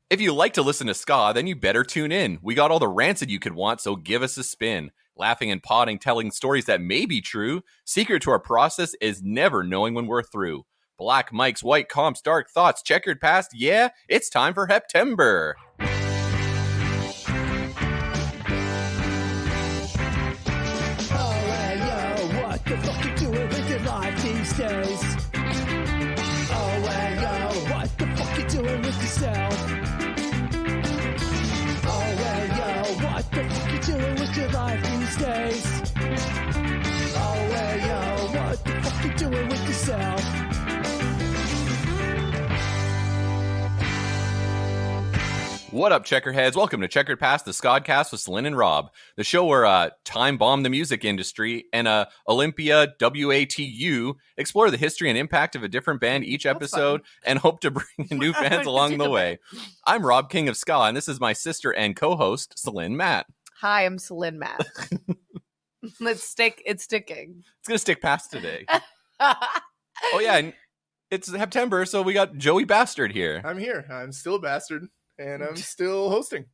If you like to listen to ska, then you better tune in. We got all the Rancid you could want, so give us a spin. Laughing and potting, telling stories that may be true. Secret to our process is never knowing when we're through. Black mics, white comps, dark thoughts, checkered past, yeah, it's time for Heptember. What the fuck you doing with your life these days? Oh, well, yo, what the fuck you doing with yourself? Oh, well, yo, what the fuck you doing with your life these days? Oh, well, yo, what the fuck you doing with yourself? What up, Checkerheads? Welcome to Checkered Past, the Ska'dcast with Celine and Rob, the show where time bomb the music industry and Olympia WATU explore the history and impact of a different band each episode and hope to bring in new fans along the way. I'm Rob, King of Ska, and this is my sister and co-host, Celine Matt. Hi, I'm Celine Matt. It's sticking. It's going to stick past today. Oh, yeah, and it's Heptember, so we got Joey Bastard here. I'm here. I'm still a bastard. And I'm still hosting.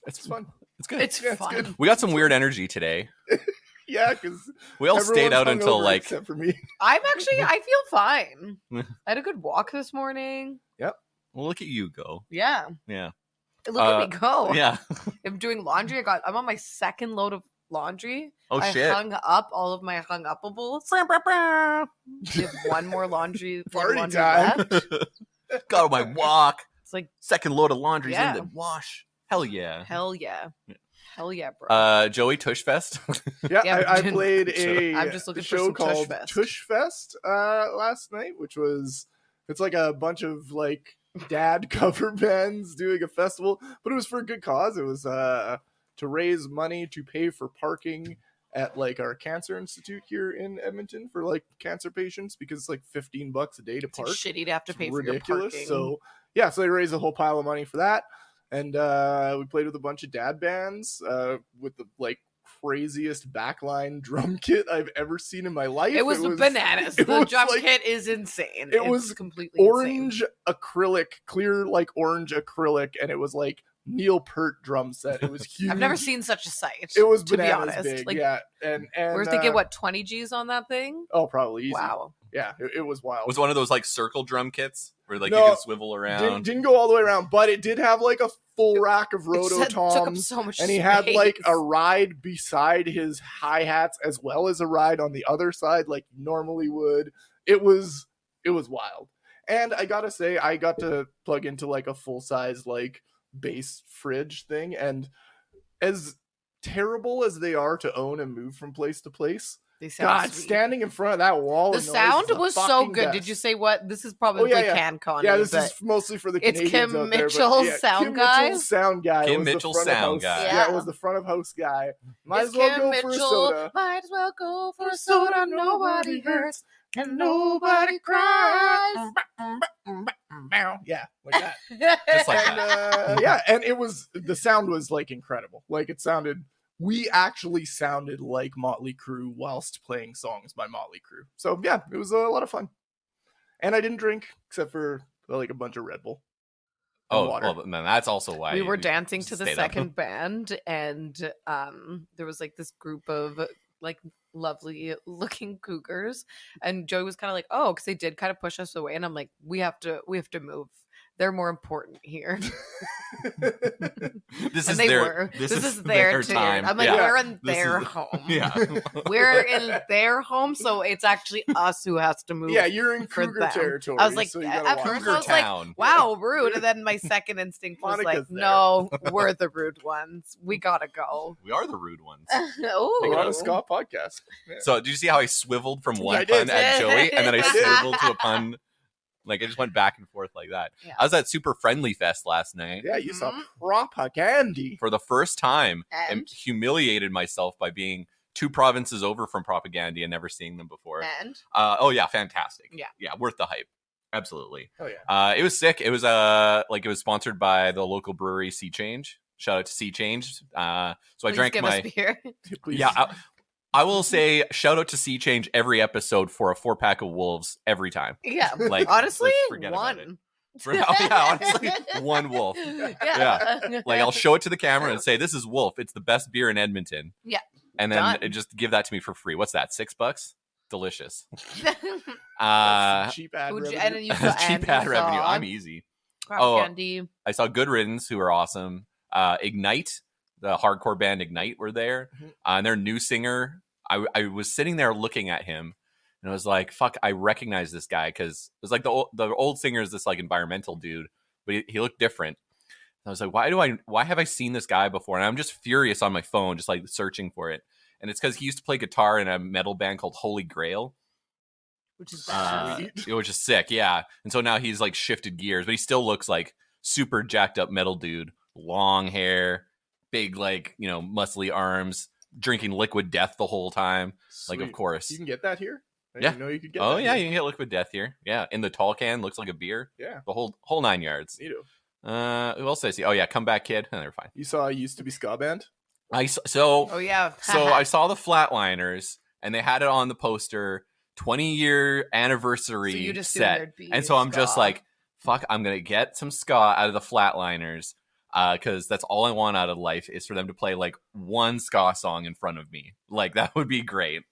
It's fun. It's good. It's fun. It's good. We got some weird energy today. Yeah, because we all stayed out until like. Except for me. I feel fine. I had a good walk this morning. Yep. Well, look at you go. Yeah. Yeah. Look at me go. Yeah. I'm doing laundry. I'm on my second load of laundry. Oh, shit. I hung up all of my hung uppables. We have one more laundry Party time. left. Got on my walk. It's like Second load of laundry's Yeah. in the wash. Hell yeah. hell yeah. Hell yeah, bro. Joey Tushfest. Yeah, Yeah, I played a I'm just looking for show some called Tushfest. Tushfest last night, which was it's like a bunch of like dad cover bands doing a festival, but it was for a good cause. It was to raise money to pay for parking at like our cancer institute here in Edmonton for like cancer patients because it's like $15 a day to It's park. shitty to have to It's pay ridiculous. for your parking. So yeah, so they raised a whole pile of money for that, and we played with a bunch of dad bands with the like craziest backline drum kit I've ever seen in my life. It was bananas. it The was drum like- kit is insane. it It's was completely Orange insane. acrylic, clear like orange acrylic, and it was like Neil Peart drum set. It was huge. I've never seen such a sight. It was to be bananas honest. big, Like, yeah. And we're thinking what 20 G's on that thing. Oh, probably easy. Wow. Yeah, it was wild. Was one of those like circle drum kits where like No, you can swivel around. Didn't go all the way around, but it did have like a full rack of roto It took up toms. so much And he had like space. a ride beside his hi-hats as well as a ride on the other side like you normally would. It was wild. And I gotta say, I got to plug into like a full-size like bass fridge thing, and as terrible as they are to own and move from place to place, They sound God, sweet. standing in front of that wall The of noise sound is the was so fucking good. best. Did you say what? This is probably Oh, yeah, like yeah. CanCon. Yeah, this but is mostly for the It's Canadians Kim out there, but Mitchell's yeah, sound Kim guy? Mitchell's sound guy. Kim was the Mitchell's front of sound house. guy. Yeah, it Yeah. was the front of house guy. Might It's as well Kim go Mitchell. for a soda. Might as well go for a soda. Nobody hurts and nobody cries. Yeah, like that. Just like And, that. yeah, and the sound was like incredible. Like we actually sounded like Motley Crue whilst playing songs by Motley Crue. So yeah, it was a lot of fun. And I didn't drink except for like a bunch of Red Bull. and water. Well, then that's also why we were you dancing to the stayed up. second band, and there was like this group of like lovely looking cougars, and Joey was kind of like, oh, because they did kind of push us away, and I'm like, we have to move. They're more important here. This And is they their were. this is their turn. time. I'm like, Yeah. we're in This their is- home. Yeah. We're in their home, so it's actually us who has to move. Yeah, you're in for Cougar them. territory. I was like, so you at gotta watch first Cougar I was like, Town. wow, rude. And then my second instinct was like, Monica's there. no, we're the rude ones. We gotta go. We are the rude ones. We're on Ooh. a ska podcast. Yeah. So did you see how I swiveled from one I pun did. at Joey and then I I did. swiveled to a pun? Like I just went back and forth like that. Yeah. I was at Super Friendly Fest last night Yeah, you saw Mhm. propaganda. for the first time And? humiliated myself by being 2 provinces over from Propaganda and never seeing them before. And Oh yeah, fantastic. Yeah. Yeah, worth the hype. Absolutely. Oh yeah. It was sick. It was it was sponsored by the local brewery Sea Change. Shout out to Sea Change. So I please drank give my us beer. Please. yeah. I will say shout out to Sea Change every episode for a 4-pack of wolves every time. Yeah. Like, Honestly, let's forget about it. Oh, yeah, honestly, one wolf. Yeah. Like, I'll show it to the camera and say, this is Wolf. It's the best beer in Edmonton. Yeah. And then Done. just give that to me for free. What's that, $6? Delicious. That's cheap ad Who'd you- revenue. and then you saw- Cheap and ad you revenue. saw I'm easy. Cotton Candy. I saw Good Riddance, who are awesome. Ignite, the hardcore band Ignite, were there. Mhm. And their new singer, I was sitting there looking at him, and I was like, fuck, I recognize this guy, because it was like the old singer is this like environmental dude, but he looked different. And I was like, why have I seen this guy before? And I'm just furious on my phone, just like searching for it. And it's because he used to play guitar in a metal band called Holy Grail. Which is bad. Which is sick, yeah. And so now he's like shifted gears, but he still looks like super jacked up metal dude, long hair, big like muscly arms, drinking Liquid Death the whole time. Like, of Sweet. course. You can get that here? I Yeah. didn't know you could get Oh that yeah, here. you can get Liquid Death here. Yeah, in the tall can, looks like a beer. Yeah. The whole 9 yards. Neato. Who else did I see? Oh yeah, Come Back Kid. Oh, they're fine. You saw Used to Be Ska Band? Oh yeah. So I saw the Flatliners, and they had it on the poster, 20-year anniversary So you'd assume set. there'd be And so I'm just ska. like, fuck, I'm gonna get some ska out of the Flatliners, because that's all I want out of life is for them to play like one ska song in front of me. Like, that would be great.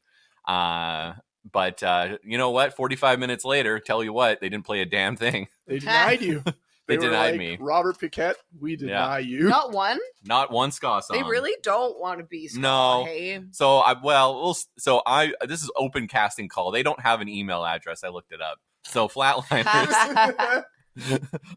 But you know what? 45 minutes later, tell you what, they didn't play a damn thing. They denied you. They were denied like, me. Robert Piquet, we deny you. Not one. Not one ska song. They really don't want to be ska. No. Hey? So this is open casting call. They don't have an email address. I looked it up. So Flatliners,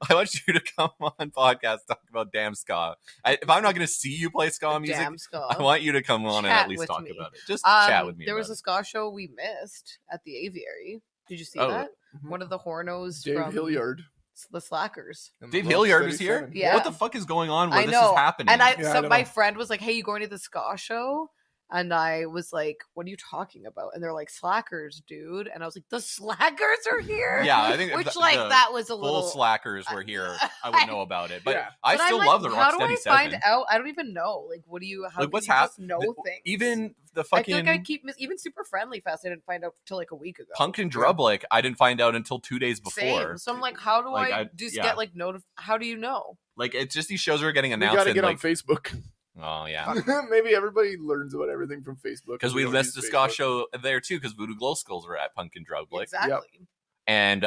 I want you to come on podcast talk about damn ska. If I'm not going to see you play ska music, Damn ska. I want you to come on and Chat at least with talk me. about it. Just chat with me. There was about a ska show we missed at the Aviary. Did you see Oh. that? Mhm. One of the hornos Dave from Hilliard. the Slackers. and Dave Love Hilliard Steady is here? Seven. Yeah. What the fuck is going on where I this know. is happening? And Yeah, I don't my know. friend was like, "Hey, you going to the ska show?" And I was like, "What are you talking about?" And they're like, "Slackers, dude." And I was like, "The Slackers are here?" Yeah, I think Which the that was a full little. Slackers were here. I would know about it, but Yeah. I But I'm still like, love the How do Rocksteady I 7. find out? I don't even know. Like, what do you? How Like, can what's you just happening? know things? Even the I fucking feel like I keep even Super Friendly Fest. I didn't find out till like a week ago. Punk and Drublick, I didn't find out until 2 days before. Same. So I'm like, how do Like, I I- just yeah. get like How do you know? Like, it's just these shows are getting We announced. gotta and, get like, on Facebook. oh yeah, Maybe everybody learns about everything from Facebook. because we don't missed the use ska Facebook. show there too. Because Voodoo Glow Skulls were at Punk and Drublick, Exactly. and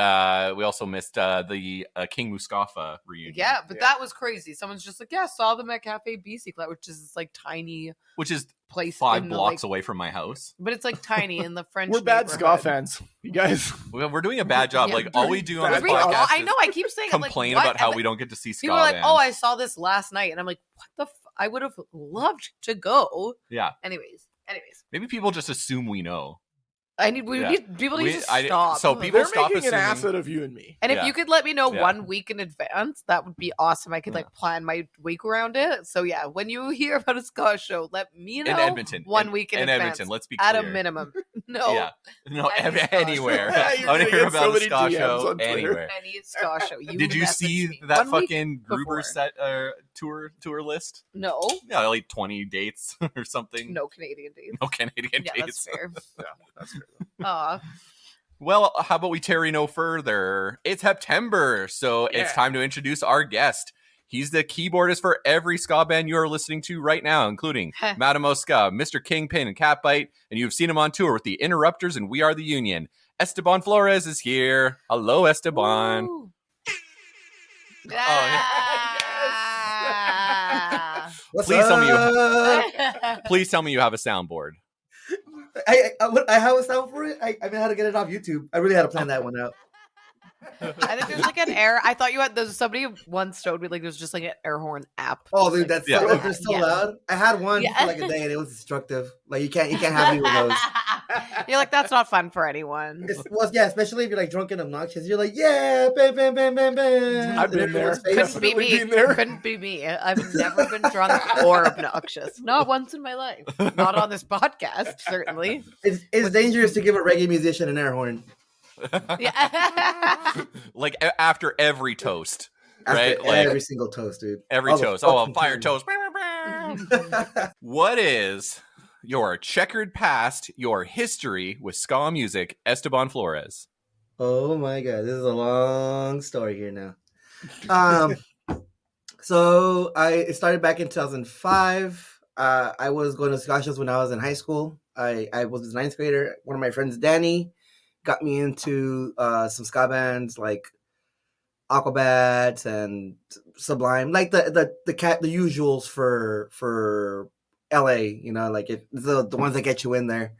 we also missed the King Mustafa reunion. Yeah, but Yeah. that was crazy. Someone's just like, yeah, saw them at Cafe Bicyclette, which is this like tiny which is place 5 in the, blocks like, away from my house. but it's like tiny in the French. We're bad ska neighborhood. fans. You guys. We're doing a bad job. Yeah, Like, all we do on this bad We're- podcast I is know. I keep saying it, like, complain what? about how And, we don't get to see ska people are like, bands. oh, I saw this last night, and I'm like, what the? I would have loved to go. Yeah, Anyways, maybe people just assume we know. we Yeah. need people need to I- stop. so Like, people They're stop making an assuming- ass out of you and me. and if Yeah. you could let me know Yeah. 1 week in advance, that would be awesome. I could like plan my week around it. So yeah, when you hear about a ska show, let me know In Edmonton, 1 week in advance. Edmonton. Let's be at a clear. minimum. No, Yeah, no, Any ska show. anywhere. Yeah, I you're want to gonna hear get so about the many ska DMs show on Twitter. anywhere. any ska show. You Did you message see me. that 1 week fucking Gruber before. set tour list? No, Yeah, like 20 dates or something. no Canadian dates. No Canadian Yeah, dates. that's fair. Yeah, that's fair. Aw. Well, how about we tarry no further? It's Heptember, so it's Yeah. time to introduce our guest. He's the keyboardist for every ska band you are listening to right now, including Madame Ska, Mr. Kingpin, and Catbite, and you've seen him on tour with the Interrupters and We Are the Union. Esteban Flores is here. Hello, Esteban. Woo. yeah. What's Please tell me you- up? Please tell me you have a soundboard. I have a sound for it. I mean, how to get it off YouTube. I really had to plan that one out. I think there's like an air. I thought you had. There's somebody once showed me like there's just like an air horn app. Oh, dude, Like, that's Yeah. so, they're so Yeah. loud. I had one Yeah. for like a day, and it was destructive. Like you can't have me with those. You're like that's not fun for anyone. Well, yeah, especially if you're like drunk and obnoxious. You're like, yeah, bam, bam, bam, bam, bam. I've been there. Couldn't be Definitely me. been there. Couldn't be me. I've never been drunk or obnoxious. Not once in my life. Not on this podcast, certainly. It's dangerous to give a reggae musician an air horn. Yeah. Like after every toast, After right? Like every single toast, dude. every All the toast. Oh, a fucking fire time. toast. What is your checkered past, your history with ska music, Esteban Flores? Oh my god, this is a long story here now. Um, so I started back in 2005. I was going to ska shows when I was in high school. I was a ninth grader. One of my friends, Danny, got me into some ska bands like Aquabats and Sublime, like the usuals for LA, like the ones that get you in there.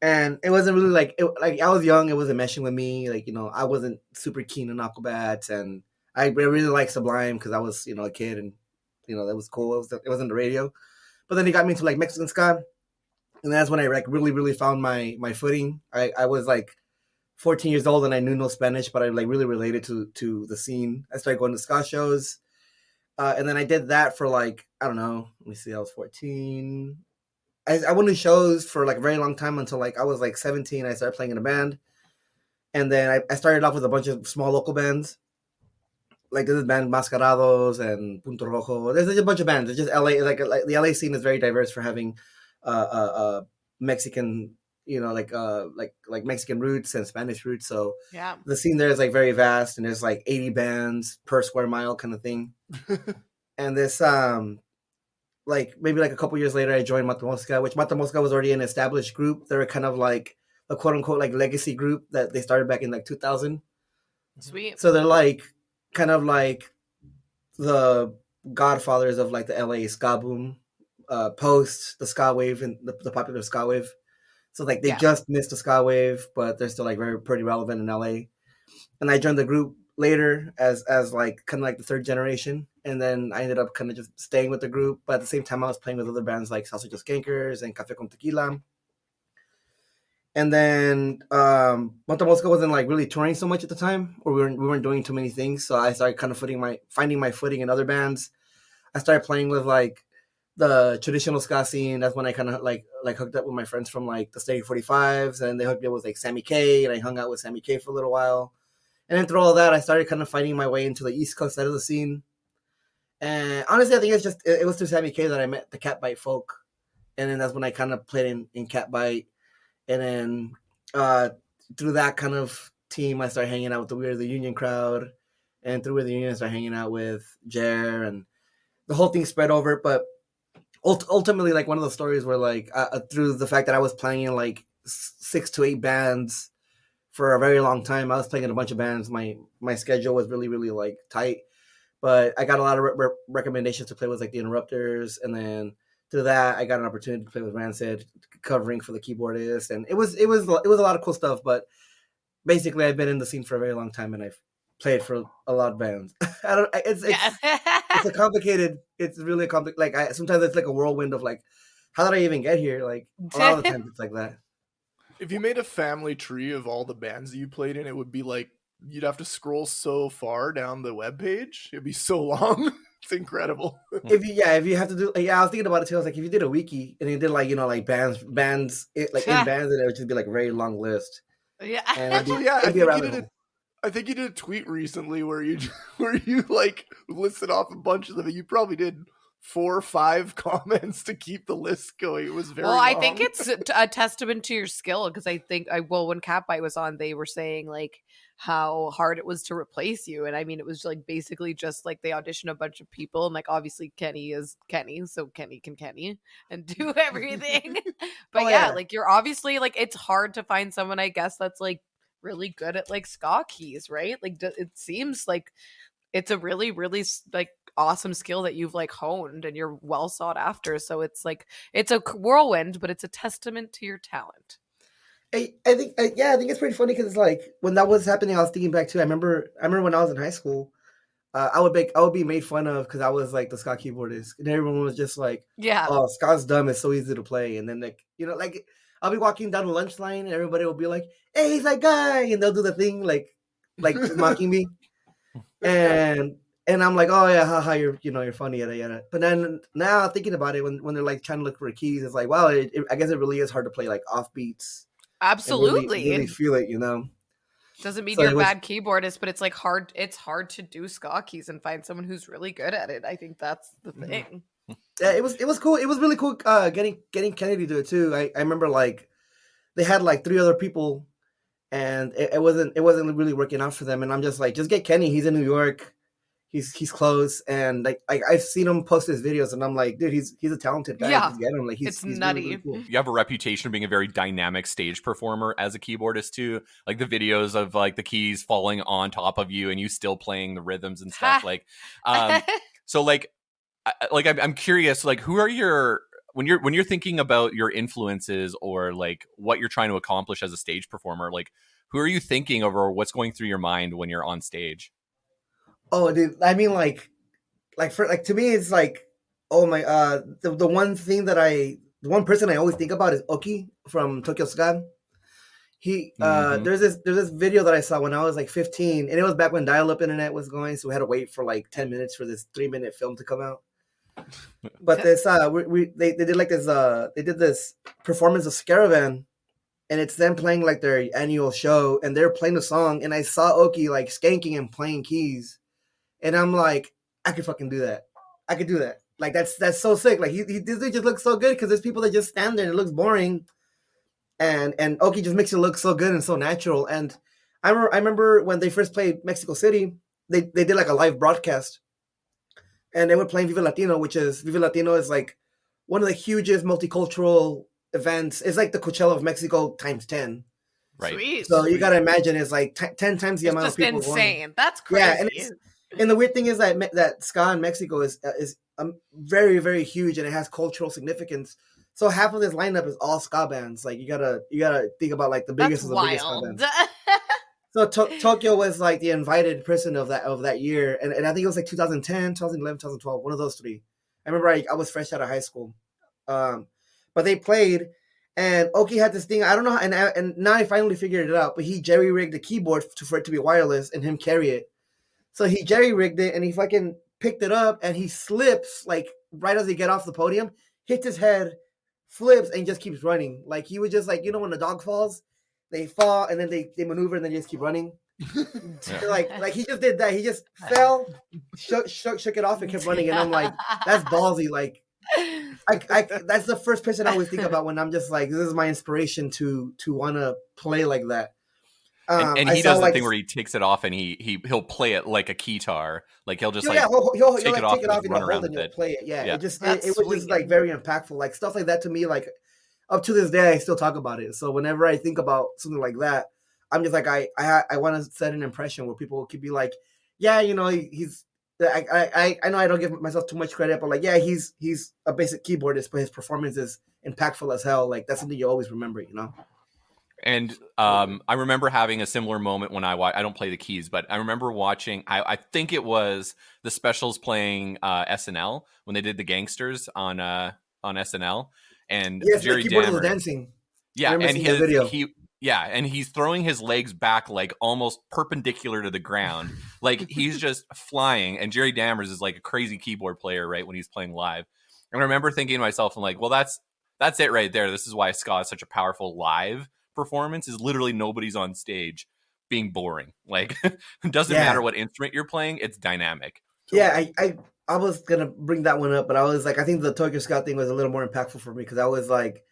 And it wasn't really like I was young, it wasn't meshing with me. I wasn't super keen on Aquabats, and I really liked Sublime because I was a kid, and that was cool. It wasn't the radio, but then he got me into like Mexican ska, and that's when I like really found my footing. I was like 14 years old and I knew no Spanish, but I like really related to the scene. I started going to ska shows, and then I did that for like I don't know. Let me see. I was 14. I went to shows for like a very long time until like I was like 17. I started playing in a band, and then I started off with a bunch of small local bands. Like there's this band Mascarados and Punto Rojo. There's a bunch of bands. It's just LA. Like the LA scene is very diverse for having Mexican, like Mexican roots and Spanish roots. So Yeah. the scene there is like very vast, and there's like 80 bands per square mile kind of thing. And this like maybe like a couple years later, I joined Mata Mosca, which Mata Mosca was already an established group. They were kind of like a quote unquote like legacy group that they started back in like 2000. Sweet. So they're like kind of like the godfathers of like the LA ska boom, post the ska wave and the popular ska wave. So like they Yeah. just missed the ska wave, but they're still like pretty relevant in LA. And I joined the group later as like kind of like the third generation, and then I ended up kind of just staying with the group. But at the same time, I was playing with other bands like Salsa Skankers and Café con Tequila. And then Monta Mosca wasn't like really touring so much at the time, or we weren't doing too many things. So I started kind of finding my footing in other bands. I started playing with like the traditional ska scene. That's when I kind of like hooked up with my friends from like the State 45s, and they hooked me up with like Sammy K, and I hung out with Sammy K for a little while. And then through all that, I started kind of finding my way into the East Coast side of the scene. And honestly, I think it was through Sammy K that I met the Catbite folk, and then that's when I kind of played in Catbite. And then through that kind of team, I started hanging out with the We're the Union crowd, and through We're the Union, I started hanging out with Jer, and the whole thing spread over. But ultimately, like one of the stories were like through the fact that I was playing in like 6 to 8 bands for a very long time. I was playing in a bunch of bands. My schedule was really like tight, but I got a lot of recommendations to play with like the Interrupters, and then through that I got an opportunity to play with Rancid, covering for the keyboardist, and it was a lot of cool stuff. But basically, I've been in the scene for a very long time, and I've played for a lot of bands. It's a complicated. It's really a complicated. Like sometimes it's like a whirlwind of like, how did I even get here? Like a lot of the times it's like that. If you made a family tree of all the bands that you played in, it would be like you'd have to scroll so far down the webpage. It'd be so long. It's incredible. If you have to do, I was thinking about it too. I was like, if you did a wiki and you did like like bands, in bands, and it would just be like a very long list. Yeah. And Actually, yeah, I think you did a tweet recently where you like listed off a bunch of them. You probably did 4 or 5 comments to keep the list going. It was very well. long. I think it's a testament to your skill, because I think when Catbite was on, they were saying like how hard it was to replace you, and I mean it was like basically just like they auditioned a bunch of people, and like obviously Kenny is Kenny, so Kenny can Kenny and do everything. But yeah, like you're obviously like it's hard to find someone, I guess, that's like really good at like ska keys, right? Like it seems like it's a really like awesome skill that you've like honed, and you're well sought after. So it's like it's a whirlwind, but it's a testament to your talent. I think it's pretty funny because it's like when that was happening, I was thinking back too. I remember when I was in high school, I would be made fun of because I was like the ska keyboardist, and everyone was just like, Yeah. "Oh, ska's dumb. It's so easy to play." And then like like I'll be walking down the lunch line, and everybody will be like, "Hey, he's that guy," and they'll do the thing like mocking me, and I'm like, "Oh yeah, haha, you're funny, yada yada." But then now thinking about it, when they're like trying to look for keys, it's like, wow, I guess it really is hard to play like off beats. Absolutely. Really feel it, Doesn't mean So you're it a was- bad keyboardist, but it's like hard. It's hard to do ska keys and find someone who's really good at it. I think that's the thing. Yeah, it was cool. It was really cool getting Kennedy to do it too. I remember like they had like 3 other people, and it wasn't really working out for them. And I'm just like, just get Kenny. He's in New York. he's close, and like I've seen him post his videos, and I'm like, dude, he's a talented guy. Yeah. Just get him. Like It's he's nutty. Really, really cool. You have a reputation of being a very dynamic stage performer as a keyboardist too. Like the videos of like the keys falling on top of you and you still playing the rhythms and stuff. Like, so like I'm curious. Like, who are your when you're thinking about your influences or like what you're trying to accomplish as a stage performer? Like, who are you thinking of, or what's going through your mind when you're on stage? Oh, dude, I mean, like to me, it's like, oh my, the one thing the one person I always think about is Oki from Tokyo Ska'd. He there's this video that I saw when I was like 15, and it was back when dial-up internet was going, so we had to wait for like 10 minutes for this 3-minute film to come out. But this they did like this they did this performance of Skarmen, and it's them playing like their annual show, and they're playing the song, and I saw Oki like skanking and playing keys, and I'm like, I could fucking do that. I could do that. Like that's so sick. Like this dude just looks so good because there's people that just stand there and it looks boring, and Oki just makes it look so good and so natural. And I remember when they first played Mexico City, they did like a live broadcast, and they were playing Viva Latino, Viva Latino is like one of the hugest multicultural events. It's like the Coachella of Mexico times 10. Right. Sweet. So you gotta imagine it's like 10 times the amount of people. It's just insane. Going. That's crazy. Yeah, and the weird thing is that ska in Mexico is very, very huge, and it has cultural significance. So half of this lineup is all ska bands. Like you gotta think about like the biggest of the biggest ska bands. So Tokyo was like the invited person of that year, and I think it was like 2010, 2011, 2012, one of those three. I remember I was fresh out of high school, but they played, and Oki had this thing. I don't know, and now I finally figured it out. But he jerry rigged the keyboard for it to be wireless, and him carry it. So he jerry-rigged it, and he fucking picked it up, and he slips, like, right as they get off the podium, hits his head, flips, and just keeps running. Like, he was just like, you know when the dog falls? They fall, and then they maneuver, and then just keep running. Like he just did that. He just fell, shook it off, and kept running, and I'm like, that's ballsy. Like, that's the first person I always think about when I'm just like, this is my inspiration to want to play like that. And he does the thing where he takes it off and he'll play it like a keytar. Like he'll just he'll take it off and run around with it. Play it. Yeah. It was just like very impactful. Like stuff like that to me, like up to this day, I still talk about it. So whenever I think about something like that, I'm just like, I want to set an impression where people could be like, yeah, you know, he's. I know I don't give myself too much credit, but like, yeah, he's a basic keyboardist, but his performance is impactful as hell. Like that's something you always remember, you know. And I remember having a similar moment when I don't play the keys, but I remember watching, I think it was the Specials playing SNL when they did the Gangsters on SNL, and yes, Jerry Dammer was dancing. Yeah, and he's throwing his legs back like almost perpendicular to the ground, like he's just flying. And Jerry Dammers is like a crazy keyboard player, right, when he's playing live. And I remember thinking to myself, I'm like, well, that's it right there. This is why ska is such a powerful live performance, is literally nobody's on stage being boring. Like it doesn't matter what instrument you're playing, it's dynamic. Yeah, I was gonna bring that one up, but I was like, I think the Tokyo Ska thing was a little more impactful for me because I was like,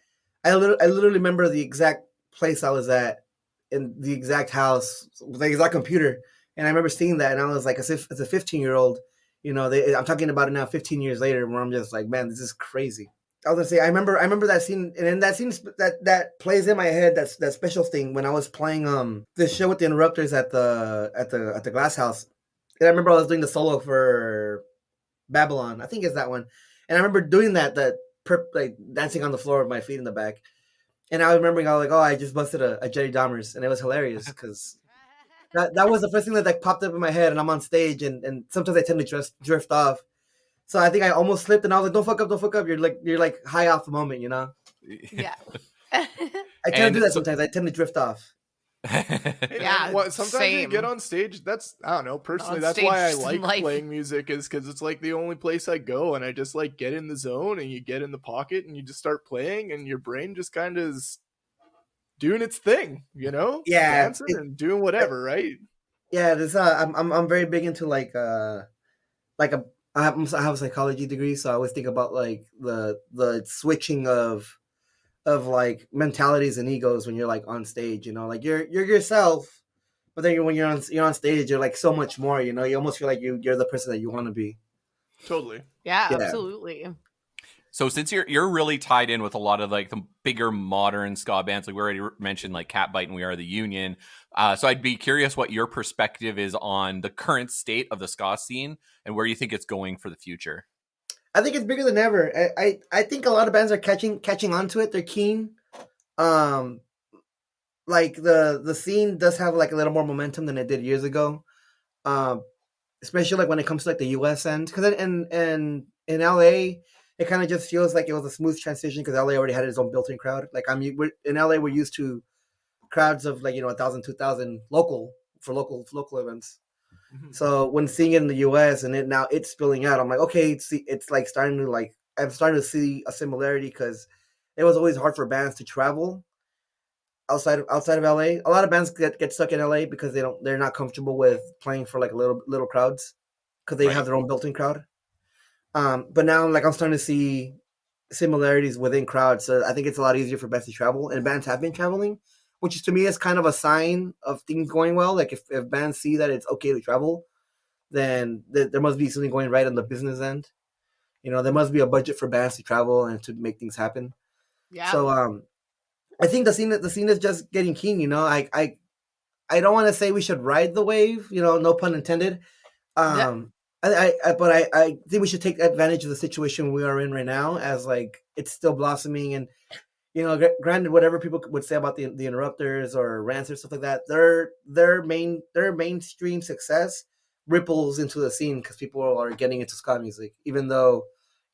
I literally remember the exact place I was at in the exact house, the exact computer, and I remember seeing that, and I was like, as if it's a 15-year-old, you know, I'm talking about it now 15 years later, where I'm just like, man, this is crazy. I was gonna say, I remember that scene, and then that scene that plays in my head. That special thing when I was playing this show with the Interrupters at the Glass House, and I remember I was doing the solo for Babylon. I think it's that one, and I remember doing that like dancing on the floor with my feet in the back, and I was remembering, I was like, oh, I just busted a Jerry Dahmers, and it was hilarious because that was the first thing that popped up in my head, and I'm on stage, and sometimes I tend to drift off. So I think I almost slipped, and I was like, don't fuck up. You're like high off the moment, you know? Yeah. I tend to do that sometimes. I tend to drift off. Yeah. Sometimes same. you get on stage. That's, I don't know. Personally, On that's stage why I just like life. playing music, is because it's like the only place I go, and I just like get in the zone, and you get in the pocket, and you just start playing, and your brain just kind of is doing its thing, you know? Yeah, dancing and doing whatever, right? Yeah, this I'm very big into I have a psychology degree, so I always think about like the switching of like mentalities and egos when you're like on stage, you know, like you're yourself, But then when you're on stage, you're like so much more. You know, you almost feel like you're the person that you want to be. Totally. Yeah, Yeah. absolutely. So since you're really tied in with a lot of like the bigger modern ska bands, like we already mentioned, like Catbite and We Are the Union. So I'd be curious what your perspective is on the current state of the ska scene and where you think it's going for the future. I think it's bigger than ever. I think a lot of bands are catching on to it. They're keen. Like the scene does have like a little more momentum than it did years ago. Um, Especially like when it comes to like the US end. Because in LA, it kind of just feels like it was a smooth transition because LA already had its own built-in crowd. Like we're, in LA, we're used to crowds of like 1,000, 2,000 local events. So when seeing it in the US and it's spilling out, I'm like, okay, it's like starting to like I'm starting to see a similarity because it was always hard for bands to travel outside of LA. A lot of bands get stuck in LA because they're not comfortable with playing for like little crowds because they Right. have their own built-in crowd. But now like I'm starting to see similarities within crowds, so I think it's a lot easier for bands to travel, and bands have been traveling, which is to me is kind of a sign of things going well. Like if bands see that it's okay to travel, then there must be something going right on the business end. There must be a budget for bands to travel and to make things happen. Yeah. So I think the scene is just getting keen. I don't want to say we should ride the wave. No pun intended. But I think we should take advantage of the situation we are in right now, as like it's still blossoming. And granted, whatever people would say about the Interrupters or Rancid, stuff like that, their mainstream success ripples into the scene because people are getting into ska music. Even though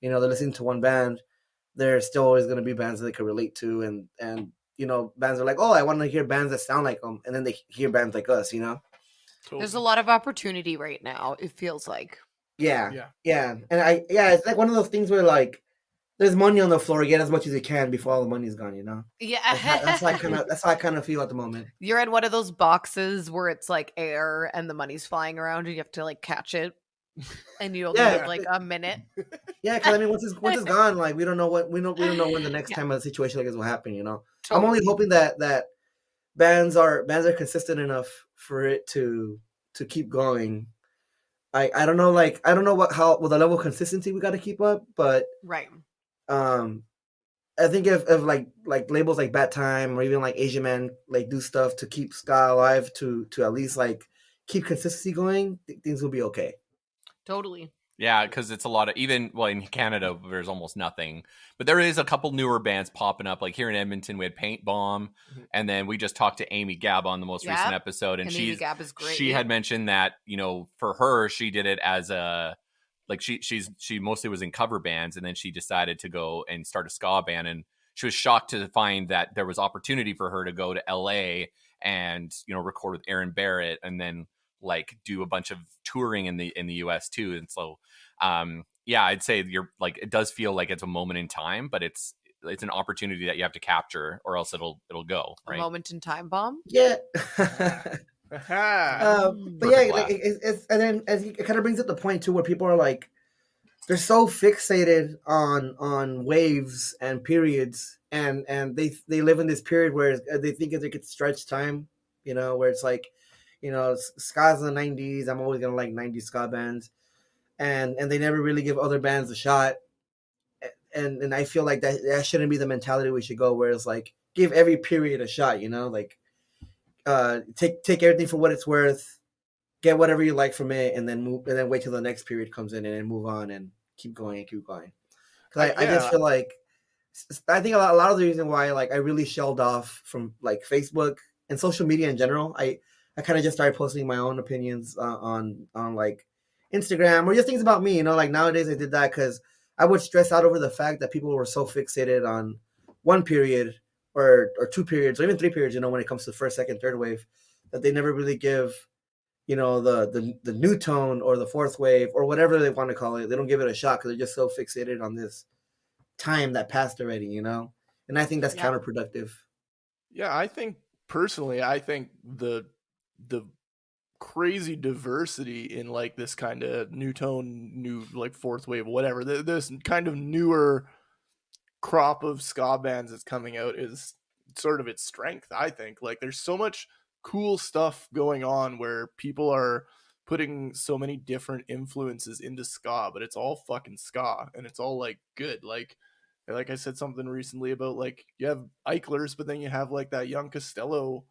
they're listening to one band, there's still always going to be bands that they can relate to, and bands are like, oh, I want to hear bands that sound like them, and then they hear bands like us. Totally. There's a lot of opportunity right now, it feels like. Yeah. And it's like one of those things where like there's money on the floor, get as much as you can before all the money's gone, Yeah. That's how I kind of feel at the moment. You're in one of those boxes where it's like air and the money's flying around and you have to like catch it. And you only have like a minute. Yeah, because I mean, once it's gone, like we don't know when the next time a situation like this will happen. Totally. I'm only hoping that bands are consistent enough for it to keep going. I don't know, like I don't know what the level of consistency we got to keep up, but right. I think if like labels like Bat Time or even like Asian Man like do stuff to keep ska alive to at least like keep consistency going, things will be okay. Totally. Yeah, because it's a lot of in Canada there's almost nothing, but there is a couple newer bands popping up. Like here in Edmonton, we had Paint Bomb, and then we just talked to Amy Gabb on the most recent episode, and Amy Gabb is great. She had mentioned that for her she did it as a like she mostly was in cover bands, and then she decided to go and start a ska band, and she was shocked to find that there was opportunity for her to go to L.A. and record with Aaron Barrett, and then like do a bunch of touring in the US too. And so I'd say you're like it does feel like it's a moment in time, but it's an opportunity that you have to capture or else it'll go, right? A moment in time bomb. Yeah. But yeah, like, it's and then as it kind of brings up the point too where people are like they're so fixated on waves and periods, and they live in this period where they think they could stretch time, where it's like ska's in the 90s. I'm always gonna like 90s ska bands, and they never really give other bands a shot. And I feel like that shouldn't be the mentality we should go. Where it's like give every period a shot, like take everything for what it's worth, get whatever you like from it, and then wait till the next period comes in and then move on and keep going. Because I just feel like I think a lot of the reason why like I really shelled off from like Facebook and social media in general. I kind of just started posting my own opinions on like Instagram or just things about me, like nowadays I did that because I would stress out over the fact that people were so fixated on one period or two periods or even three periods, when it comes to first, second, third wave, that they never really give, the new tone or the fourth wave or whatever they want to call it. They don't give it a shot because they're just so fixated on this time that passed already, and I think that's counterproductive. Yeah, I think personally, the crazy diversity in like this kind of new tone, new like fourth wave, whatever, this kind of newer crop of ska bands that's coming out is sort of its strength. I think like there's so much cool stuff going on where people are putting so many different influences into ska, but it's all fucking ska and it's all like good. Like I said something recently about like you have Eichlers, but then you have like that Young Costello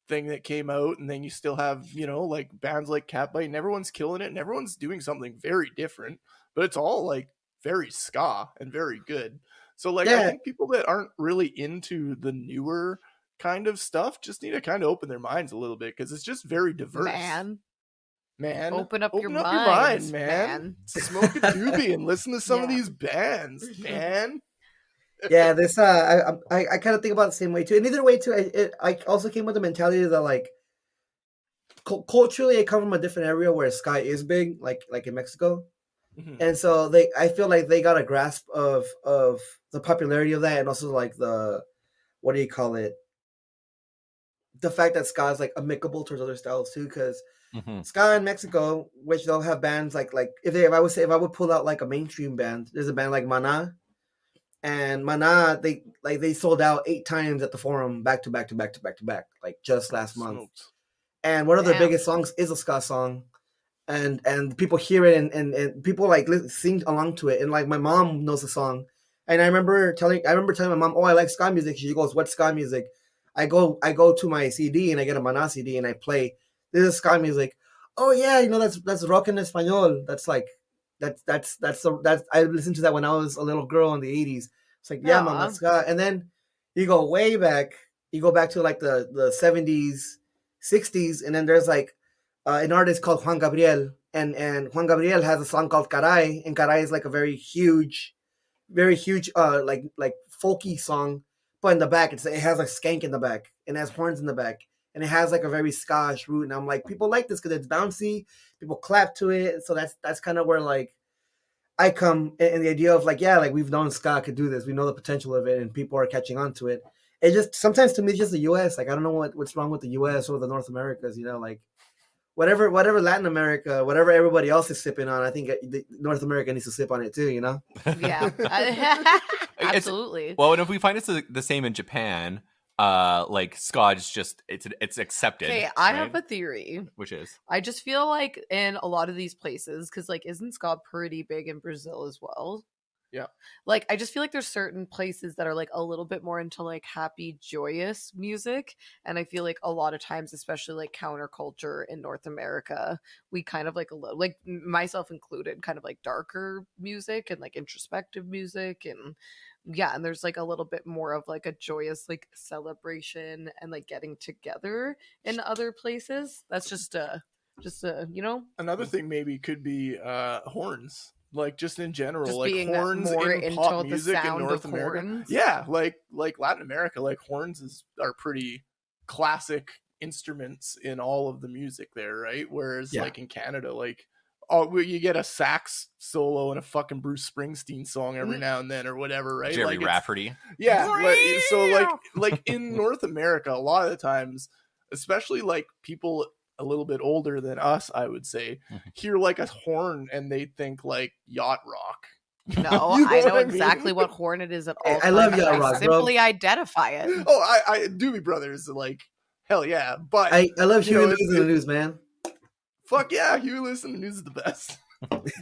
thing that came out, and then you still have, you know, like bands like Catbite, and everyone's killing it and everyone's doing something very different, but it's all like very ska and very good. So like I think people that aren't really into the newer kind of stuff just need to kind of open their minds a little bit, because it's just very diverse. Man, open up your mind, man. Smoke a doobie and listen to some of these bands, man. Yeah, this I kind of think about it the same way too. And either way too, I also came with the mentality that like culturally I come from a different area where ska is big, like in Mexico, and so I feel like they got a grasp of the popularity of that, and also like the, what do you call it, the fact that ska is like amicable towards other styles too, because ska in Mexico, which they'll have bands like if I would pull out like a mainstream band, there's a band like Mana. And Mana, they sold out 8 times at the Forum back to back, like just last month. And one of their biggest songs is a ska song, and people hear it and people like sing along to it. And like my mom knows the song, and I remember telling my mom, "Oh, I like ska music." She goes, "What's ska music?" I go to my CD and I get a Mana CD and I play. This is ska music. Oh yeah, you know that's rock en español. That's like. That's I listened to that when I was a little girl in the 80s. It's like, yeah, man, that's ska. And then you go way back. You go back to like the 70s, 60s, and then there's like an artist called Juan Gabriel, and Juan Gabriel has a song called Caray, and Caray is like a very huge like folky song. But in the back, it has a skank in the back, and it has horns in the back, and it has like a very ska-ish root. And I'm like, people like this because it's bouncy. People clap to it, so that's kind of where like I come in the idea of like, yeah, like we've known ska could do this, we know the potential of it, and people are catching on to it. It just sometimes to me it's just the U.S. Like I don't know what's wrong with the U.S. or the North Americas, you know, like whatever Latin America, whatever everybody else is sipping on, I think North America needs to sip on it too, you know? Yeah, absolutely. Well, and if we find it's the same in Japan. Like Ska'd is just it's accepted. Okay, I have a theory, which is I just feel like in a lot of these places, because like isn't Ska'd pretty big in Brazil as well? Yeah. Like I just feel like there's certain places that are like a little bit more into like happy, joyous music, and I feel like a lot of times, especially like counterculture in North America, we kind of like a little, like myself included, kind of like darker music and like introspective music and. Yeah, and there's like a little bit more of like a joyous like celebration and like getting together in other places. That's just you know, another thing maybe could be horns, like just in general, just like being horns more in into pop the music in sound North of America. horns. Yeah, like Latin America, like horns are pretty classic instruments in all of the music there, right? Whereas like in Canada, like you get a sax solo and a fucking Bruce Springsteen song every now and then or whatever, right? Jerry like Rafferty. Yeah, so like in North America, a lot of the times, especially like people a little bit older than us, I would say, hear like a horn and they think like yacht rock. No, You know I know what exactly mean? what horn it is at all. I love times. yacht I rock, simply identify it. Oh, I Doobie Brothers, like hell yeah, but I love you know, Huey Lewis in the news, man. Fuck yeah, Huey Lewis in the News is the best.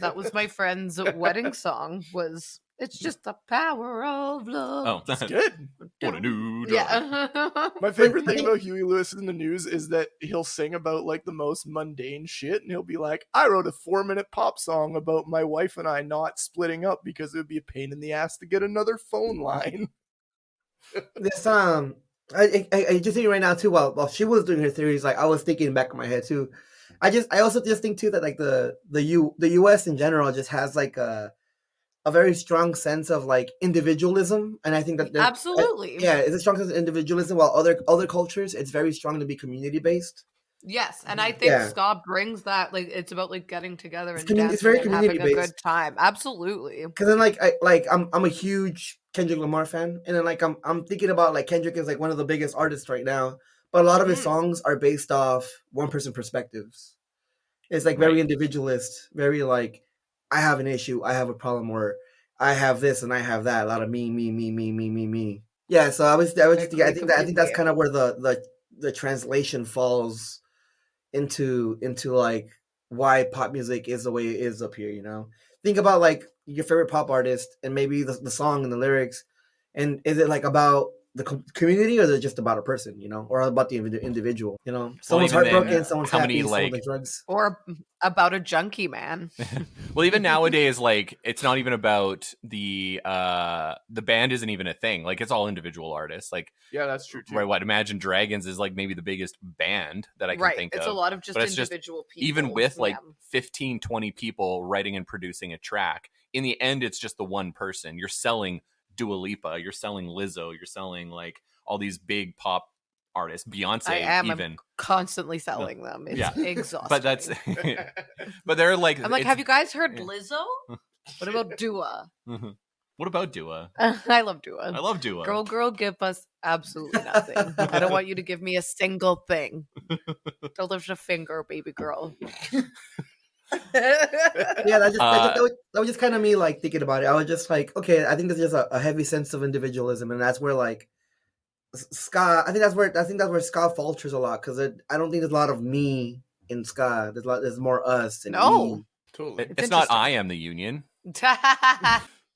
That was my friend's wedding song. Was it's just the power of love? Oh, It's good. What a new job. Yeah. My favorite thing about Huey Lewis in the News is that he'll sing about like the most mundane shit, and he'll be like, I wrote a 4-minute pop song about my wife and I not splitting up because it would be a pain in the ass to get another phone line. This I just think right now too, while she was doing her theories, like I was thinking back in my head too. I also just think too that like the US in general just has like a very strong sense of like individualism, and I think that Absolutely. it's a strong sense of individualism, while other cultures it's very strong to be community based. Yes, and I think ska brings that, like it's about like getting together and it's very dancing and having a community-based. good time. Absolutely. Because then I'm a huge Kendrick Lamar fan, and then like I'm thinking about like Kendrick is like one of the biggest artists right now, but a lot of his songs are based off one person perspectives. It's like very individualist, very like I have an issue, I have a problem, or I have this and I have that. A lot of me. Yeah, so I think that's kind of where the the translation falls into like why pop music is the way it is up here. You know, think about like your favorite pop artist and maybe the song and the lyrics, and is it like about the community or is it just about a person, you know, or about the individual, you know? Someone's even then, heartbroken, someone's how happy, many, someone like- does drugs. Or about a junkie man. Well, even nowadays, like it's not even about the band isn't even a thing. Like it's all individual artists. Like Yeah, that's true too. right, what Imagine Dragons is like maybe the biggest band that I can Right. think It's of. a lot of just But it's just- individual people. Even with like Yeah. 15, 20 people writing and producing a track, in the end, it's just the one person. You're selling Dua Lipa, you're selling Lizzo, you're selling like all these big pop artists, Beyonce, I am. even. I'm constantly selling them. It's Yeah. exhausting. But that's, but they're like, I'm like, it's- have you guys heard Lizzo? What about Dua? Mhm. What about Dua? I love Dua. I love Dua. Girl, give us absolutely nothing. I don't want you to give me a single thing. Don't lift a finger, baby girl. Yeah, that was just kind of me like thinking about it. I was just like, okay, I think there's just a heavy sense of individualism, and that's where like ska. I think that's where ska falters a lot because I don't think there's a lot of me in ska. There's more us. And No. me. Totally. It's not interesting. I Am the Union.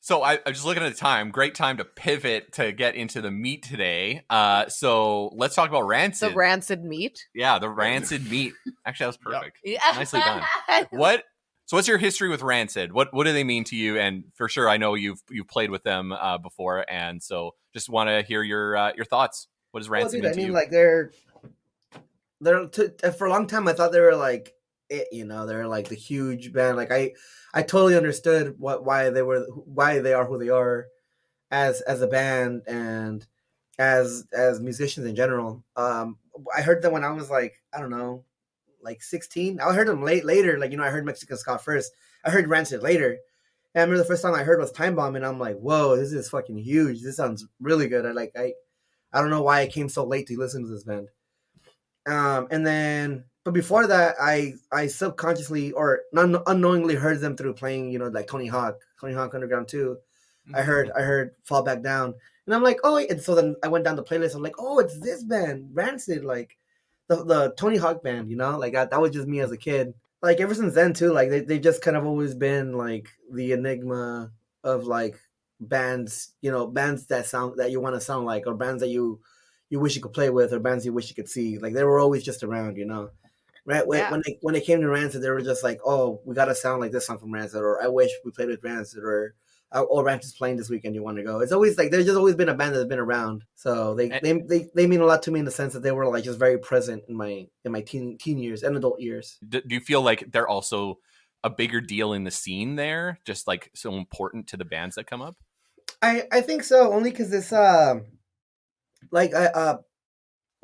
So I'm just looking at the time. Great time to pivot to get into the meat today. So let's talk about Rancid. The rancid meat. Yeah, the Rancid meat. Actually, that was perfect. Yeah. Nicely done. What? So what's your history with Rancid? What do they mean to you? And for sure, I know you've played with them before, and so just want to hear your thoughts. What does Rancid mean I to mean, you? like they're for a long time. I thought they were like it, you know, they're like the huge band. Like I totally understood why they are who they are as a band and as musicians in general. I heard them when I was like, I don't know, like 16. I heard them later. Like, you know, I heard Mexican ska first. I heard Rancid later. And I remember the first time I heard was Time Bomb, and I'm like, whoa, this is fucking huge. This sounds really good. I don't know why I came so late to listen to this band. And then, but before that, I subconsciously or unknowingly heard them through playing, you know, like Tony Hawk Underground 2. I heard Fall Back Down, and I'm like, oh, and so then I went down the playlist. I'm like, oh, it's this band, Rancid, like the Tony Hawk band, you know, like that was just me as a kid. Like ever since then too, like they just kind of always been like the enigma of like bands, you know, bands that you want to sound like, or bands that you wish you could play with, or bands you wish you could see. Like they were always just around, you know. Right when they came to Rancid, they were just like, oh, we gotta sound like this song from Rancid, or I wish we played with Rancid, or oh, Rancid's playing this weekend, you want to go? It's always like there's just always been a band that's been around. So they mean a lot to me in the sense that they were like just very present in my teen years and adult years. Do you feel like they're also a bigger deal in the scene there, just like so important to the bands that come up? I think so, only because it's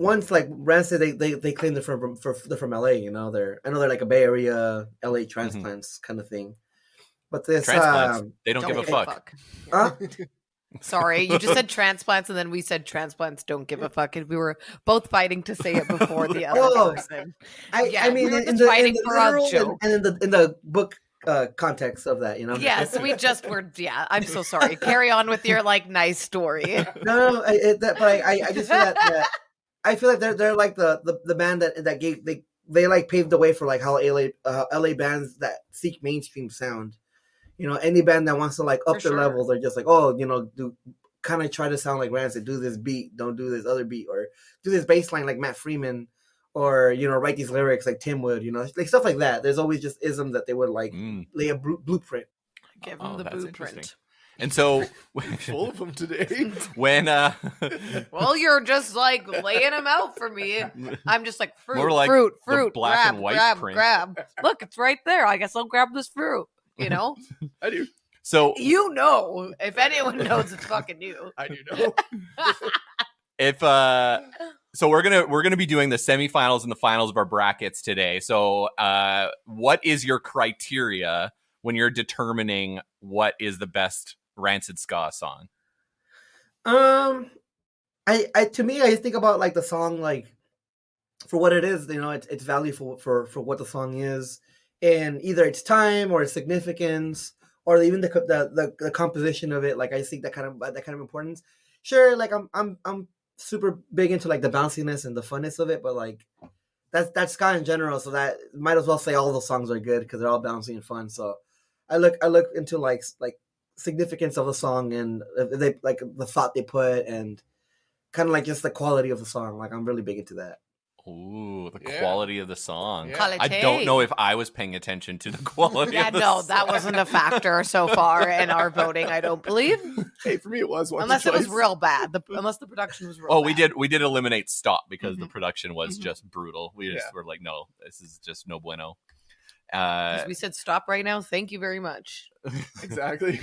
once like Rancid, they claim they're from LA, you know. I know they're like a Bay Area LA transplants kind of thing. But this Transplants, they don't give a fuck. Huh? Sorry, you just said transplants, and then we said transplants don't give a fuck, and we were both fighting to say it before the other person. I mean, we were in just fighting the for a literal joke. and in the book context of that, you know. Yes, we just were. Yeah, I'm so sorry. Carry on with your like nice story. No, I just feel that I feel like they're like the band that gave they like paved the way for like how LA bands that seek mainstream sound. You know, any band that wants to like up their levels, they're just like, oh, you know, do kind of try to sound like Rancid, do this beat, don't do this other beat, or do this bass line like Matt Freeman, or, you know, write these lyrics like Tim would, you know, like stuff like that. There's always just isms that they would like lay a blueprint. Give them the blueprint. And so, Full of them today. when well, you're just like laying them out for me. I'm just like fruit, More like fruit, the fruit, black grab, and white grab, print. grab. Look, it's right there. I guess I'll grab this fruit. You know, I do. so you know, if anyone knows, it's fucking you. I do know. if so we're gonna be doing the semifinals and the finals of our brackets today. So what is your criteria when you're determining what is the best Rancid ska song? I to me, I think about like the song like for what it is. You know, it's value for what the song is, and either its time or its significance, or even the composition of it. Like I think that kind of importance. Sure, like I'm super big into like the bounciness and the funness of it, but like that's ska in general. So that might as well say all the songs are good because they're all bouncy and fun. So I look into like significance of the song and they like the thought they put and kind of like just the quality of the song. Like I'm really big into that. Ooh, the quality of the song. Yeah. I don't know if I was paying attention to the quality of the song. That wasn't a factor so far in our voting, I don't believe. Hey, for me it was once Unless or it was twice. real bad. Unless the production was real Oh, bad. we did eliminate stop because the Mhm. production was Mhm. just brutal. We just Yeah. were like, no, this is just no bueno. 'Cause we said stop right now. Thank you very much. Exactly.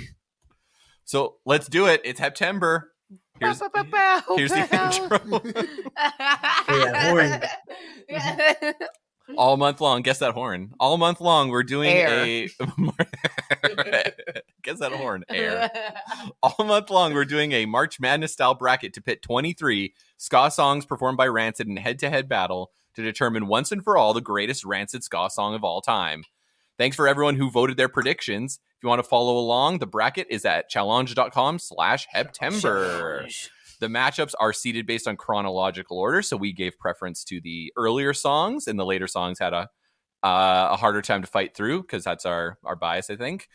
So let's do it. It's Heptember. Here's the intro. horn. All month long. Guess that horn. All month long, we're doing Air. Guess that horn. Air. All month long, we're doing a March Madness style bracket to pit 23 ska songs performed by Rancid in head-to-head battle to determine once and for all the greatest Rancid ska song of all time. Thanks for everyone who voted their predictions. If you want to follow along, the bracket is at challenge.com/Heptember. The matchups are seeded based on chronological order, so we gave preference to the earlier songs, and the later songs had a harder time to fight through because that's our bias, I think.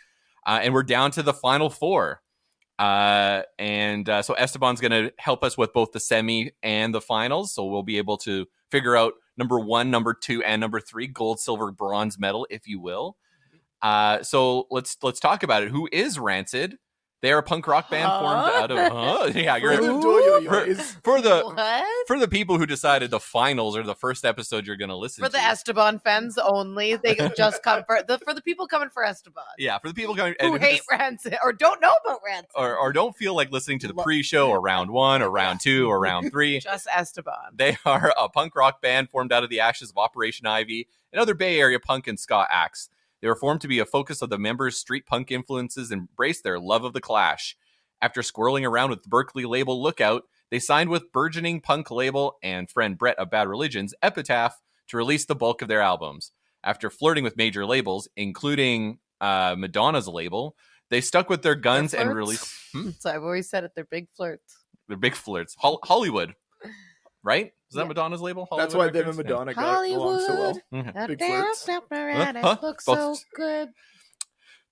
And we're down to the final four. So Esteban's going to help us with both the semi and the finals, so we'll be able to figure out number 1, number 2, and number 3, gold, silver, bronze medal, if you will. So let's talk about it. Who is Rancid? They are a punk rock band formed out of yeah, For the you're JoeyEngineers. for the What? for the people who decided the finals are the first episode you're going to listen For to. the Esteban fans only. They just come for the people coming for Esteban. Yeah, for the people coming Who hate Rancid or don't know about Rancid. or don't feel like listening to the pre-show or round 1 or round 2 or round 3. Just Esteban. They are a punk rock band formed out of the ashes of Operation Ivy and other Bay Area punk and ska acts. They were formed to be a focus of the members' street punk influences and embrace their love of the Clash. After squirreling around with the Berkeley label Lookout, they signed with burgeoning punk label and friend Brett of Bad Religion's Epitaph to release the bulk of their albums. After flirting with major labels, including Madonna's label, they stuck with their guns and released... So I've always said it. They're big flirts. They're big flirts. Hollywood, right? Is that Yeah. Madonna's label? That's Hollywood why them Records? and Madonna got along so well. Yeah. Big flirts. It looks so good.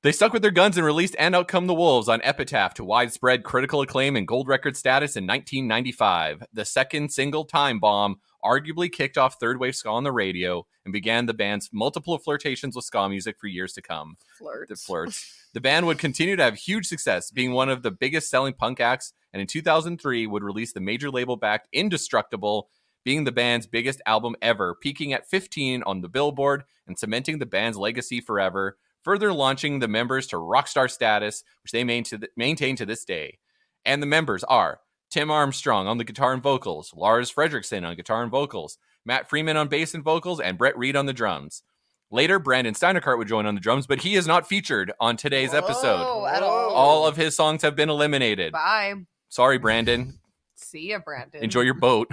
They stuck with their guns and released And Out Come the Wolves on Epitaph to widespread critical acclaim and gold record status in 1995. The second single, Time Bomb, arguably kicked off third wave ska on the radio and began the band's multiple flirtations with ska music for years to come. The flirts. The band would continue to have huge success, being one of the biggest selling punk acts, and in 2003 would release the major label-backed Indestructible, being the band's biggest album ever, peaking at 15 on the Billboard and cementing the band's legacy forever, further launching the members to rockstar status, which they maintain to this day. And the members are Tim Armstrong on the guitar and vocals, Lars Fredriksson on guitar and vocals, Matt Freeman on bass and vocals, and Brett Reed on the drums. Later, Brandon Steinerkart would join on the drums, but he is not featured on today's episode. At all. All of his songs have been eliminated. Bye. Sorry, Brandon. See ya, Brandon. Enjoy your boat.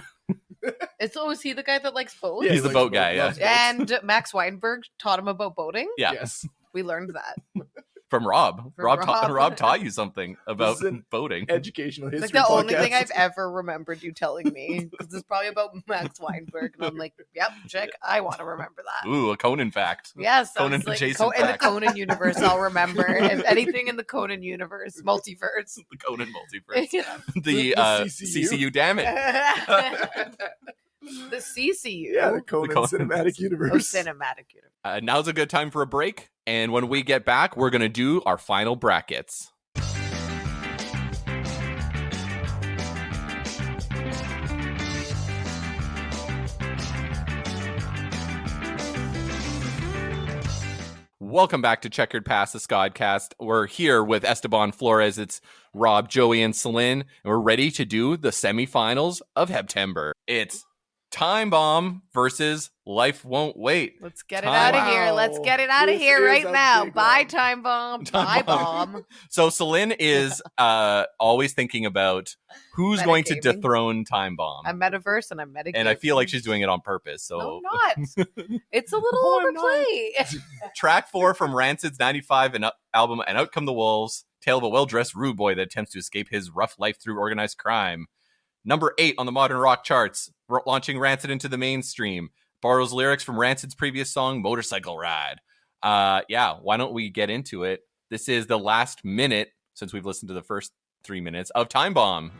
Is he the guy that likes boats? Yeah, He's the likes boat guy, loves yeah. boats. And Max Weinberg taught him about boating. Yeah, Yes. We learned that. from Rob. From Rob Rob. taught you something about This is an boating. Educational It's history like the only podcast. thing I've ever remembered you telling me. Because it's probably about Max Weinberg. And I'm like, yep, check. I want to remember that. Ooh, a Conan fact. Yes, I Conan was like, adjacent in the fact. Conan universe, I'll remember. If anything in the Conan universe, multiverse. The Conan multiverse. Yeah. The CCU. CCU, damn it. The CCU. Yeah, the Conan Conan Cinematic Universe. Oh, cinematic universe. Now's a good time for a break. And when we get back, we're going to do our final brackets. Welcome back to Checkered Past the Skodcast. We're here with Esteban Flores. It's Rob, Joey, and Celine, and we're ready to do the semifinals of Heptember. It's Time Bomb versus Life Won't Wait. Let's get it Time- out of here. Let's get it out of This here is right a now. big Bye, one. Time Bomb. Time Bye, Bomb. Bomb. So Celine is always thinking about who's going to Metagaming. dethrone Time Bomb. I'm metaverse and I'm metagaming. And I feel like she's doing it on purpose. So No, I'm not. It's a little No, I'm not. overplayed. track 4 from Rancid's 95 album And Out Come the Wolves, tale of a well-dressed rude boy that attempts to escape his rough life through organized crime. Number 8 on the modern rock charts, launching Rancid into the mainstream. Borrows lyrics from Rancid's previous song, Motorcycle Ride. Yeah, why don't we get into it? This is the last minute, since we've listened to the first 3 minutes, of Time Bomb.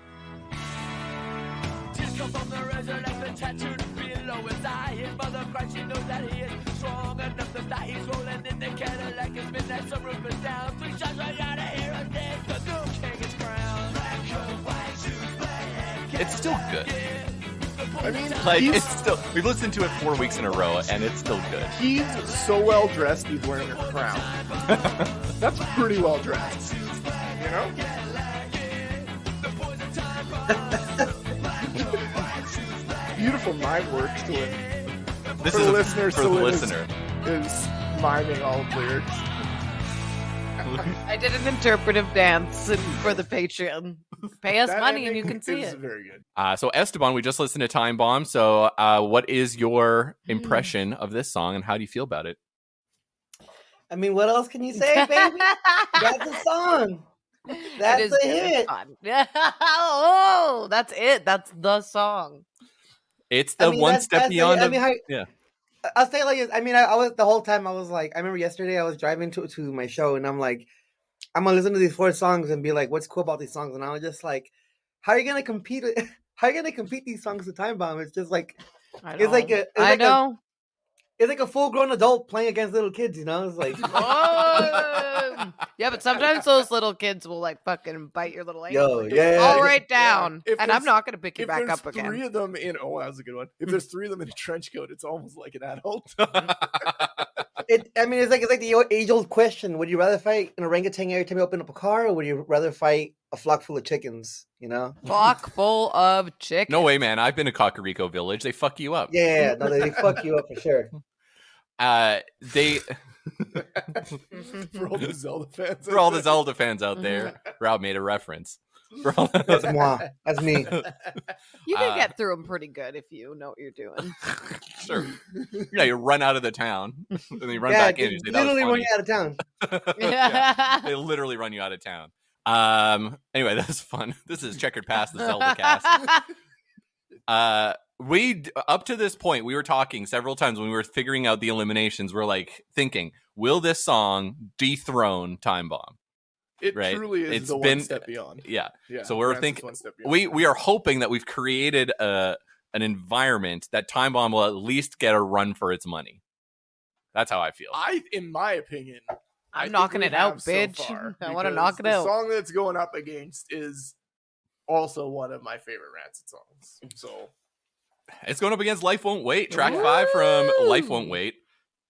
It's still good. I mean, Like, it's still, we've listened to it 4 weeks in a row, and it's still good. he's so well dressed, he's wearing a crown. That's pretty well dressed. You know? Beautiful mime work to it. This For is the listener, for the Celine listener. is miming all the lyrics. I did an interpretive dance for the Patreon. Pay us That money and you ending can see is it. very good. So Esteban, we just listened to Time Bomb. So what is your impression of this song, and how do you feel about it? I mean, what else can you say, baby? That's a song. That's It is a good. It's hit. fun. Oh, that's it. That's the song. It's the one that's- step that's the- beyond. I mean, Yeah. I'll say like, I mean, I was the whole time I was like, I remember yesterday I was driving to my show and I'm like, I'm gonna listen to these 4 songs and be like, what's cool about these songs? And I was just like, how are you gonna compete? How are you gonna compete these songs with Time Bomb? It's just like, it's like a, I know. it's like a full grown adult playing against little kids. You know, it's like, Oh! Yeah, but sometimes those little kids will like fucking bite your little ankle. yo, yeah. All right down. If And I'm there's- not going to pick you If back there's up again. 3 of them in, oh, that was a good one. If there's 3 of them in a trench coat, it's almost like an adult. I mean, it's like the age old question: would you rather fight an orangutan every time you open up a car, or would you rather fight a flock full of chickens? You know? Flock full of chickens. No way, man. I've been to Cocorico Village. They fuck you up. Yeah, no, they fuck you up for sure. They For all the Zelda fans. for all the Zelda fans out there, Rob made a reference. For all- That's moi. That's me. You can Uh, get through them pretty good if you know what you're doing. Sure. Yeah, you run out of the town, and then you run back in. And you say, literally that run was you out of town. funny. Yeah, they literally run you out of town. Anyway, that's fun. This is Checkered Past the Zelda cast. We up to this point, we were talking several times when we were figuring out the eliminations. We're like thinking, will this song dethrone Time Bomb? It Right. truly is It's the been- one step beyond. Yeah. Yeah. So we're Francis thinking- one step beyond. We are hoping that we've created an environment that Time Bomb will at least get a run for its money. That's how I feel. In my opinion, I I'm think knocking we it out, have so bitch. far, I wanna because knock it the out. song that's going up against is also one of my favorite Rancid songs. So It's going up against Life Won't Wait, track 5 from Life Won't Woo! Wait.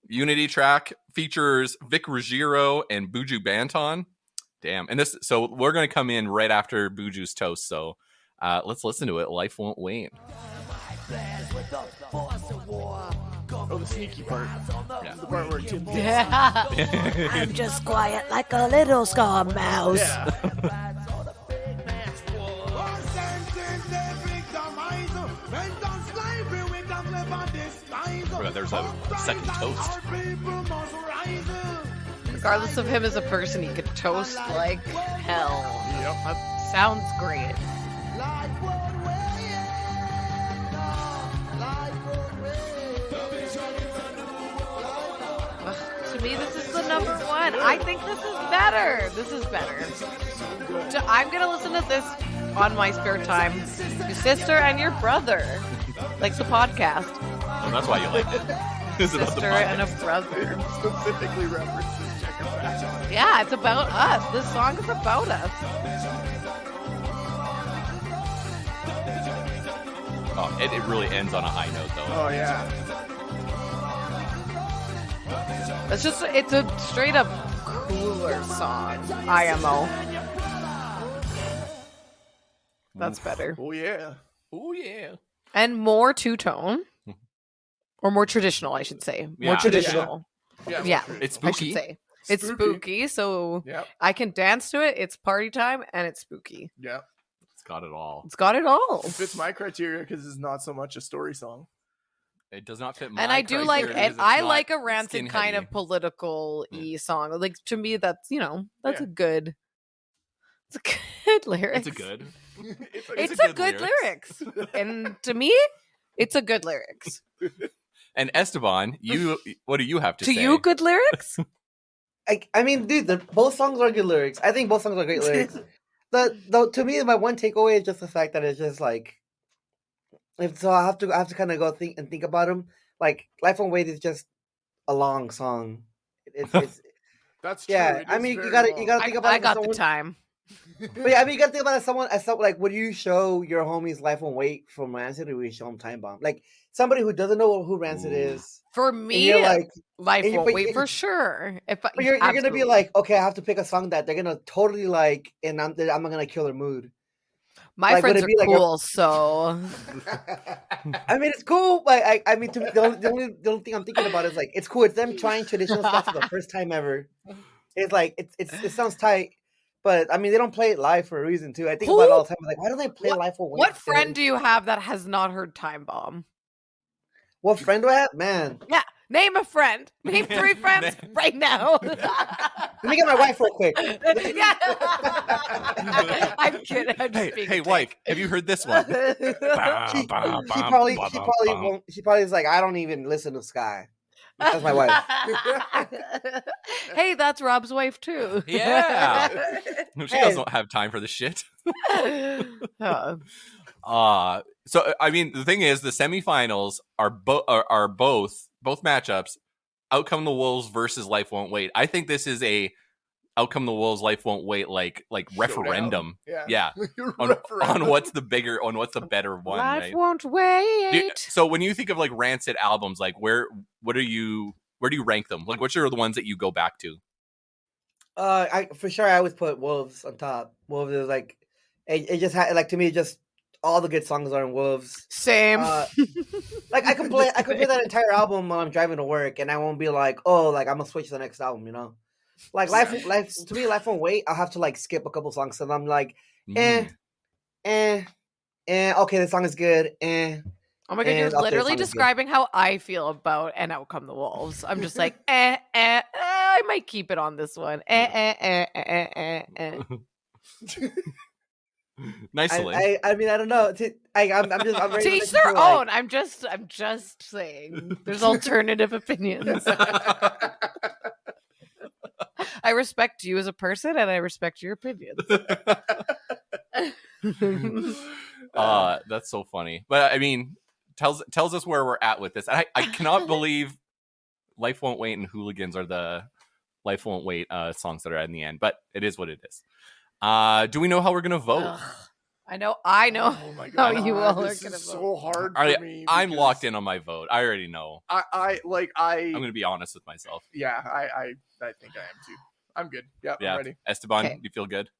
Unity track features Vic Ruggiero and Buju Banton. Damn. And this, so we're going to come in right after Buju's toast. So let's listen to it. Life Won't Wait. oh, the sneaky part. Yeah. The part where Tim Yeah. I'm just quiet like a little scar mouse. Yeah. Forgot there's a second toast. Regardless of him as a person, he could toast like hell. Yep. That sounds great. Ugh, to me, this is the number one. I think this is better. This is better. So I'm gonna listen to this on my spare time. Your sister and your brother, like the podcast. Oh, that's why you liked it. It's about the Sister and a podcast. brother. Specifically references Checker Past. Yeah, it's about us. This song is about us. Oh, it really ends on a high note, though. Oh yeah. It's a straight up cooler song. IMO. That's better. Oh yeah. Oh, yeah. And more two-tone. Or more traditional, I should say. More Yeah. traditional. Yeah. It's I spooky. should say. It's spooky, so Yep. I can dance to it. It's party time, and it's spooky. Yep. It's got it all. It's got it all. It fits my criteria because it's not so much a story song. It does not fit my And I do like criteria it. because I it's like a not rancid skinheady. kind of political y song. Like to me, that's that's Yeah. a good. It's a good lyrics. It's a good. It's a good lyrics. And to me, it's a good lyrics. And Esteban, what do you have to To say? you, good lyrics? I mean, dude, both songs are good lyrics. I think both songs are great lyrics. Though to me, my one takeaway is just the fact that it's just like, if so, I have to kind of go think about them. Like, Life Won't Wait is just a long song. It's That's true. yeah. It I is mean, you very gotta long. think about I it. got the time. But yeah, I mean, you gotta think about it as someone like, would you show your homies Life Won't Wait from Rancid, or would you show them Time Bomb? Like, somebody who doesn't know who Rancid is, For and me, you're like, Life and you- Won't but Wait you- for sure. But but you're gonna be like, okay, I have to pick a song that they're gonna totally like, and I'm not gonna kill their mood. my like, would friends it are be like a- cool, so I mean, it's cool, but I mean, to me, the only thing I'm thinking about is like, it's cool. It's them trying traditional stuff for the first time ever. It's like it sounds tight, but I mean, they don't play it live for a reason too. I think about it all the time. Like, why don't they play Life Won't Wait? what friend do you have that has not heard Time Bomb? What friend do I have? Man, Yeah, name a friend. Name 3 friends right now. let me get my wife real quick. Yeah. I'm kidding. I'm just being Hey, a wife, have you heard this one? She probably won't. She probably is like, I don't even listen to Ska'd. That's my wife. Hey, that's Rob's wife too. Yeah. She doesn't have time for the shit. So I mean, the thing is, the semifinals are both matchups. Outcome the Wolves versus Life Won't Wait. I think this is a Outcome the Wolves, Life Won't Wait like referendum. Yeah. On what's the better one, Life right? won't wait. So when you think of like Rancid albums, like where do you rank them? Like, which are the ones that you go back to? I for sure I always put Wolves on top. Wolves is like, it just had like, to me, just all the good songs are in Wolves. Same. Like I can play that entire album while I'm driving to work, and I won't be like, oh, like I'm gonna switch to the next album, you know. Like life to me, Life Won't Wait. I'll have to like skip a couple songs, and I'm like, okay, this song is good. Oh my god, you're literally describing how I feel about And Outcome the Wolves. I'm just like, I might keep it on this one. Nicely. I mean, I don't know. I'm ready To each their own. I'm just saying. There's alternative opinions. I respect you as a person, and I respect your opinions. That's so funny. But I mean, tells us where we're at with this. I cannot believe Life Won't Wait and Hooligans are the Life Won't Wait songs that are in the end, but it is what it is. Do we know how we're gonna vote? Ugh. I know. Oh my god, you all are this gonna is vote. so hard for me. I'm locked in on my vote. I already know. I'm gonna be honest with myself. Yeah, I think I am too. I'm good. Yeah, I'm ready. Esteban, Okay. do you feel good?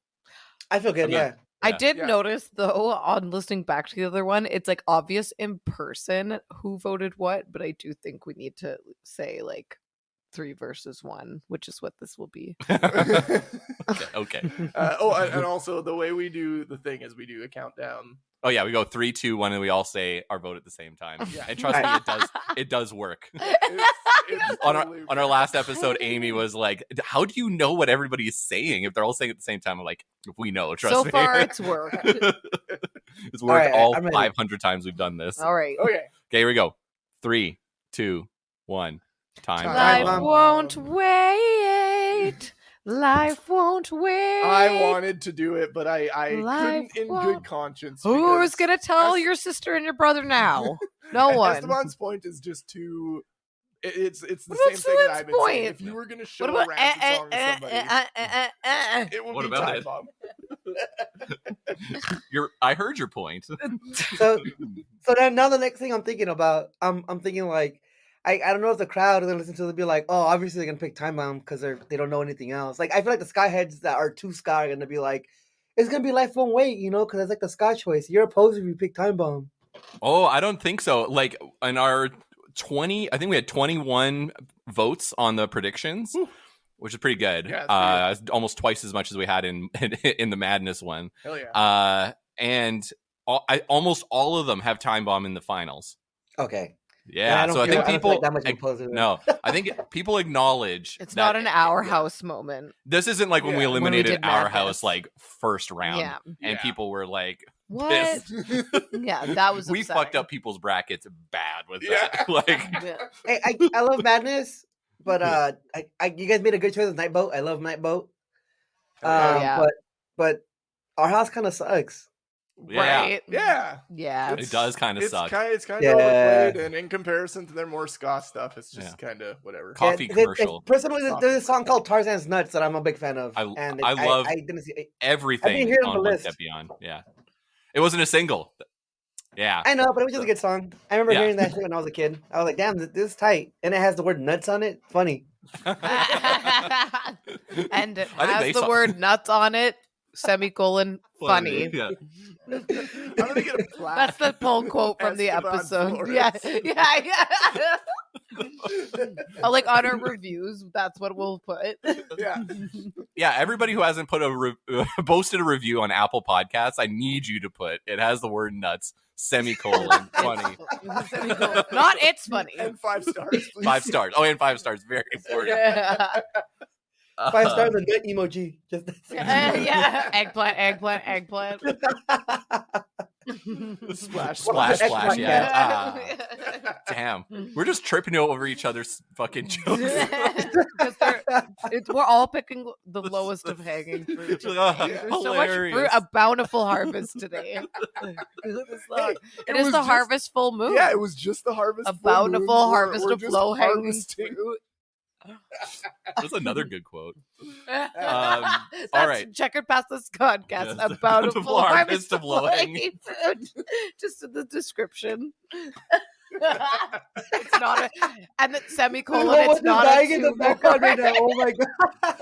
I feel good. Yeah. I did notice though, on listening back to the other one, it's like obvious in person who voted what, but I do think we need to say like 3 versus 1, which is what this will be. Okay. And also the way we do the thing is we do a countdown. Oh yeah, we go 3, 2, 1, and we all say our vote at the same time. Yeah. And trust me, it does work. It's On totally our last episode, Amy was like, "How do you know what everybody is saying if they're all saying it at the same time?" I'm like, "We know, trust So me." far, it's worked. It's worked all I'm ready. 500 times we've done this. All right. Okay. Okay, here we go. 3, 2, 1. Time. Life won't wait. Life won't wait. I wanted to do it, but I Life couldn't in won't- good conscience. Who's because gonna tell your sister and your brother now? No one. Esteban's point is just too. It's the What same about thing that I've been Celine's saying. point? If you were gonna show What a about Rancid song to somebody, it would What be about Time it? Bomb. I heard your point. So then now the next thing I'm thinking about, I'm thinking like, I don't know if the crowd is gonna listen to it and be like, oh, obviously they're gonna pick Time Bomb because they don't know anything else. Like I feel like the Sky heads that are too Sky are gonna be like, it's gonna be Life Won't Wait, you know, because it's like the Sky choice. You're opposed if you pick Time Bomb. Oh, I don't think so. Like in our 20, I think we had 21 votes on the predictions, which is pretty good. Yeah, it's almost twice as much as we had in the Madness one. Hell yeah. And almost all of them have Time Bomb in the finals. Okay. Yeah, don't so I feel- think don't feel people like that much of a poser. no, I think people acknowledge It's that not an Our House moment. this isn't like when we Yeah, when we eliminated did Our Madness. House like first round, Yeah. and Yeah. people were like, What? pissed. Yeah, that was We upsetting. fucked up people's brackets bad with Yeah. that. Like, Yeah. Hey, I love Madness, but you guys made a good choice with Nightboat. I love Nightboat. Yeah. But our house kind of sucks. yeah, Right. Yeah. Yeah. it does kind of It's suck. kind of Yeah. overplayed, and in comparison to their more ska stuff, it's just kind of whatever. Coffee commercial. Personally, there's a song called Tarzan's Nuts that I'm a big fan of. I I love I didn't see it. Everything hearing on the One list. Step Beyond. Yeah, it wasn't a single. Yeah, I know, but it was just a good song. I remember Yeah. hearing that shit when I was a kid. I was like, damn, this is tight. And it has the word nuts on it. Funny. And it I think they has the saw- word nuts on it, semicolon, funny. Yeah. I'm gonna get a plaque. That's the pull quote from the Esteban episode. Flores. Yeah. Oh, like on our reviews, that's what we'll put. Yeah. Yeah, everybody who hasn't put posted a review on Apple Podcasts, I need you to put it has the word nuts semicolon funny. Semicolon. Not it's funny. And 5 stars. Please. 5 stars. Oh, and 5 stars, very important. Yeah. 5 stars and nut emoji. Just Yeah. Eggplant. Splash. Splash, Eggplant, yeah. yeah. Damn, we're just tripping over each other's fucking jokes. We're all picking the lowest of hanging fruit. Today. There's so much fruit, Hilarious. a bountiful harvest today. It is was the just- harvest full moon. Yeah, it was just the harvest. A full moon. bountiful We're- harvest we're of just low hanging harvesting. fruit. That's another good quote. That's all right. Checkered past the Ska'd Yes, a bountiful harvest of low hanging low-hanging fruit. Just in the description. It's not a, and the semicolon. Someone It's not dying a in the background right now. Oh my god.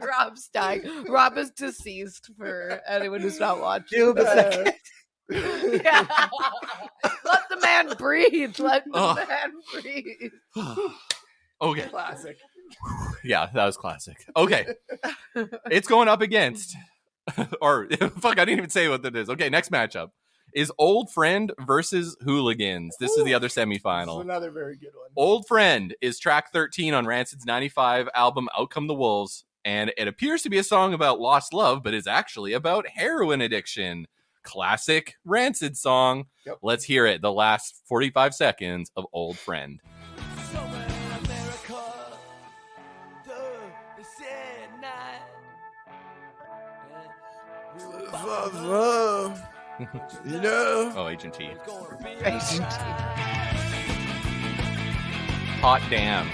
Rob's dying. Rob is deceased for anyone who's not watching. Give him a second. Yeah. Let the man breathe. Let the Oh. man breathe. Okay. Classic. Yeah, that was classic. Okay. It's going up against, or fuck, I didn't even say what that is. Okay, next matchup is Old Friend versus Hooligans. This is the other This is semifinal. another very good one. Old Friend is track 13 on Rancid's 95 album Out Come the Wolves, and it appears to be a song about lost love, but is actually about heroin addiction. Classic Rancid song. Yep. Let's hear it. The last 45 seconds of Old Friend. You know. Oh, Agent T. Hot damn.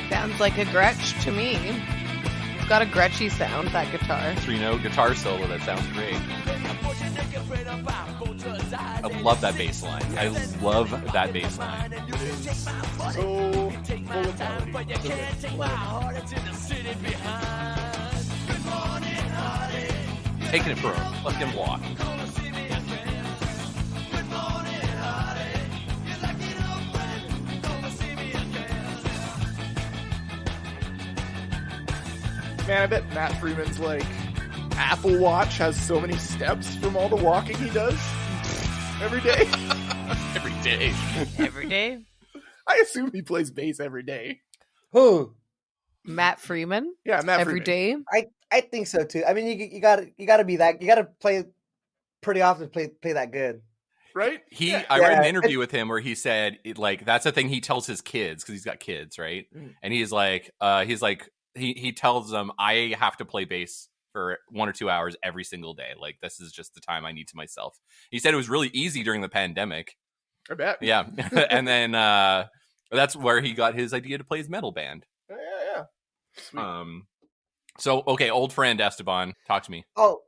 Sounds like a Gretsch to me. It's got a Gretchy sound, that guitar. 3-note guitar solo. That sounds great. I love that bass line. I love that bass line. So full of melody. Taking it for a fucking walk. Man, I bet Matt Freeman's like Apple Watch has so many steps from all the walking he does every day. Every day. Every day. I assume he plays bass every day. Who? Matt Freeman. Yeah, Matt Every Freeman. day. I think so too. I mean, you gotta be that. You gotta play pretty often. Play that good. Right? I read an Yeah. interview with him where he said like that's the thing he tells his kids because he's got kids, right? And he's like he tells them I have to play bass for 1 or 2 hours every single day. Like this is just the time I need to myself. He said it was really easy during the pandemic. I bet. Yeah, and then that's where he got his idea to play his metal band. Yeah. Sweet. So okay, Old Friend Esteban, talk to me. Oh,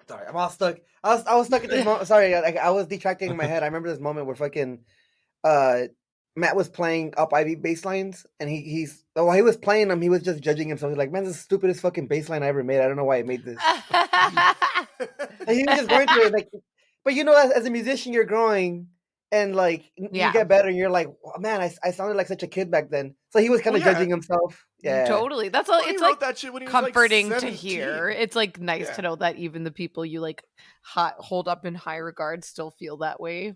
sorry, I'm all stuck. I was stuck at this moment. Sorry, I was detracting in my head. I remember this moment where fucking Matt was playing Up Ivy bass lines, and while he was playing them, he was just judging himself. He's like, man, this is the stupidest fucking bass line I ever made. I don't know why I made this. And he was just going through it, like, but you know, as a musician, you're growing, and like Yeah. you get better, and you're like, oh, man, I sounded like such a kid back then. So he was kind of Well, yeah. judging himself. Yeah, Totally. That's all. Well, he It's wrote like that shit when he was, comforting like, to 17. hear. It's like nice Yeah. to know that even the people you like hold up in high regard still feel that way.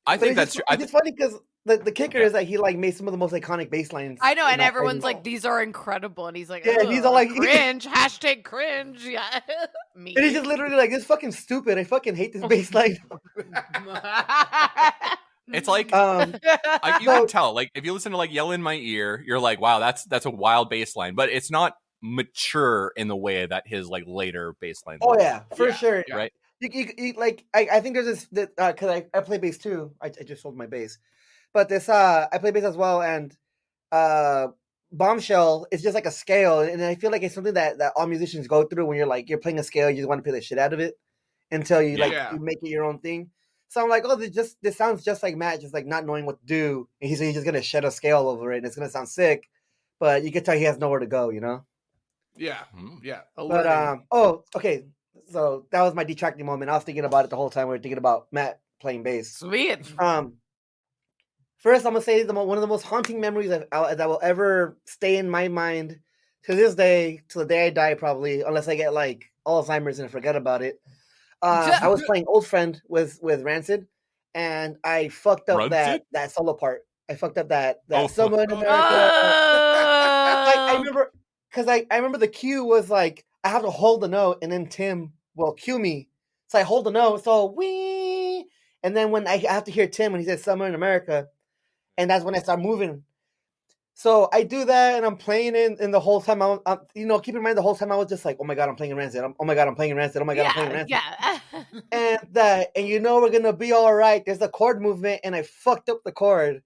I think that's true. It's just funny because the kicker is that he like made some of the most iconic bass lines. I know, and that everyone's album. like, "These are incredible," and he's like, Yeah, he's all like- cringe, hashtag cringe. Yeah, me. And he's just literally like, "This fucking stupid. I fucking hate this bass line." It's like Um, you can tell. Like if you listen to like "Yell in My Ear," you're like, "Wow, that's a wild bass line," but it's not mature in the way that his like later bass line. oh yeah, for sure. Right. You like I think there's this because I play bass too. I just sold my bass, but this I play bass as well, and Bombshell is just like a scale, and I feel like it's something that all musicians go through when you're playing a scale. You just want to play the shit out of it until you you make it your own thing. So I'm like, oh, this sounds just like Matt, just like not knowing what to do, and he's just gonna shed a scale over it, and it's gonna sound sick, but you can tell he has nowhere to go, you know. Yeah. But okay. So that was my detracting moment. I was thinking about it the whole time. We were thinking about Matt playing bass. Sweet. First, I'm gonna say one of the most haunting memories that will ever stay in my mind to this day, to the day I die, probably, unless I get like Alzheimer's and forget about it. I was playing Old Friend with Rancid, and I fucked up that solo part. I fucked up that Summer in America. I remember because I remember the cue was like I have to hold the note, and then Tim will cue me. So I hold the note, so wee, and then when I have to hear Tim when he says Summer in America, and that's when I start moving. So I do that, and I'm playing it, and the whole time, keep in mind, the whole time I was just like, oh my God, I'm playing Rancid. Oh my God, I'm playing Rancid. Oh my God, I'm playing Rancid. Yeah. And we're going to be all right. There's a chord movement, and I fucked up the chord.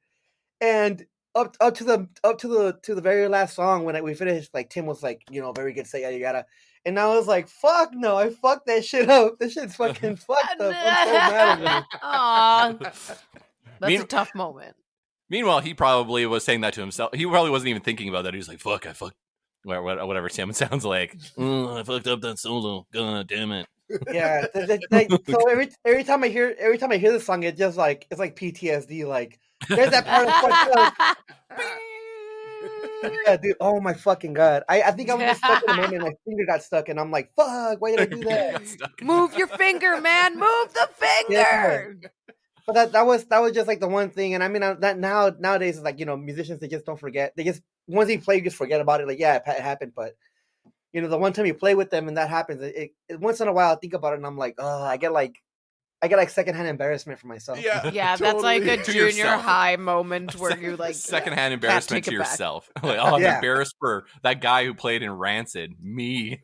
And up to the very last song, when we finished, like, Tim was like, very good, say yada yada. And I was like, fuck no, I fucked that shit up. This shit's fucking fucked up. I'm so mad at me. Aww. That's a tough moment. Meanwhile, he probably was saying that to himself. He probably wasn't even thinking about that. He was like, fuck, I fucked. Whatever Tim sounds like. I fucked up that solo. God damn it. Yeah. So every time I hear this song, it's just like, it's like PTSD. Like, there's that part of fucked up. Yeah, dude. Oh my fucking God. I think I was just stuck in a moment. My finger got stuck, and I'm like, fuck, why did I do that? Move your finger, man. Move the finger. Yeah. But that was just like the one thing, and I mean that nowadays is like musicians, they just don't forget. They just once you play, you just forget about it. Like it happened, but the one time you play with them and that happens, it once in a while I think about it and I'm like, oh, I get like secondhand embarrassment for myself. Yeah, totally. That's like a junior high moment where you like secondhand embarrassment to yourself. Like, oh, I'm embarrassed for that guy who played in Rancid. Me.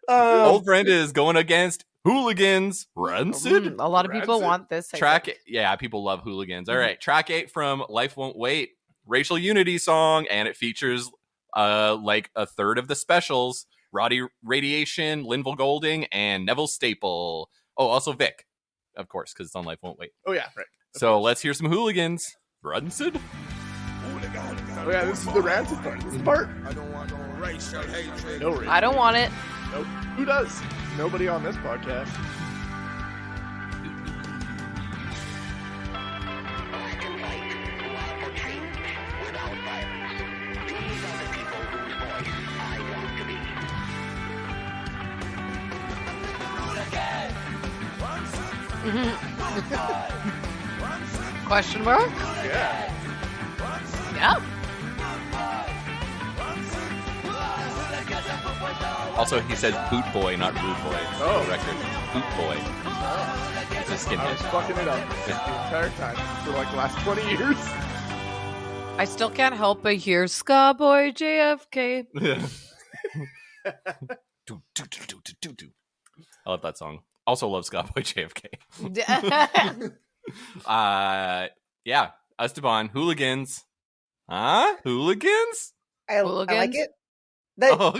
Old Friend is going against Hooligans. Rancid. A lot of people want this track. Yeah, people love Hooligans. All right, track 8 from Life Won't Wait, racial unity song, and it features like a third of the specials: Roddy Radiation, Linville Golding, and Neville Staple. Oh, also Vic, of course, because it's on Life Won't Wait. Oh yeah, right. So let's hear some Hooligans. Rancid. Oh yeah, this is the Rancid part. This part. I don't want no racial hatred. No racial. I don't want it. Nope. Who does? Nobody on this podcast. Black and white, love or change, without violence. These are the people whose voice I want to be. Question mark? Yeah. Yeah. Also, he said boot boy, not rude boy. Oh. For the record. Boot boy. It's a I was skinhead. fucking it up the entire time for like the last 20 years. I still can't help but hear Ska Boy JFK. I love that song. Also love Scott Boy JFK. Yeah. Esteban, Hooligans. Huh? Hooligans? I like it. This was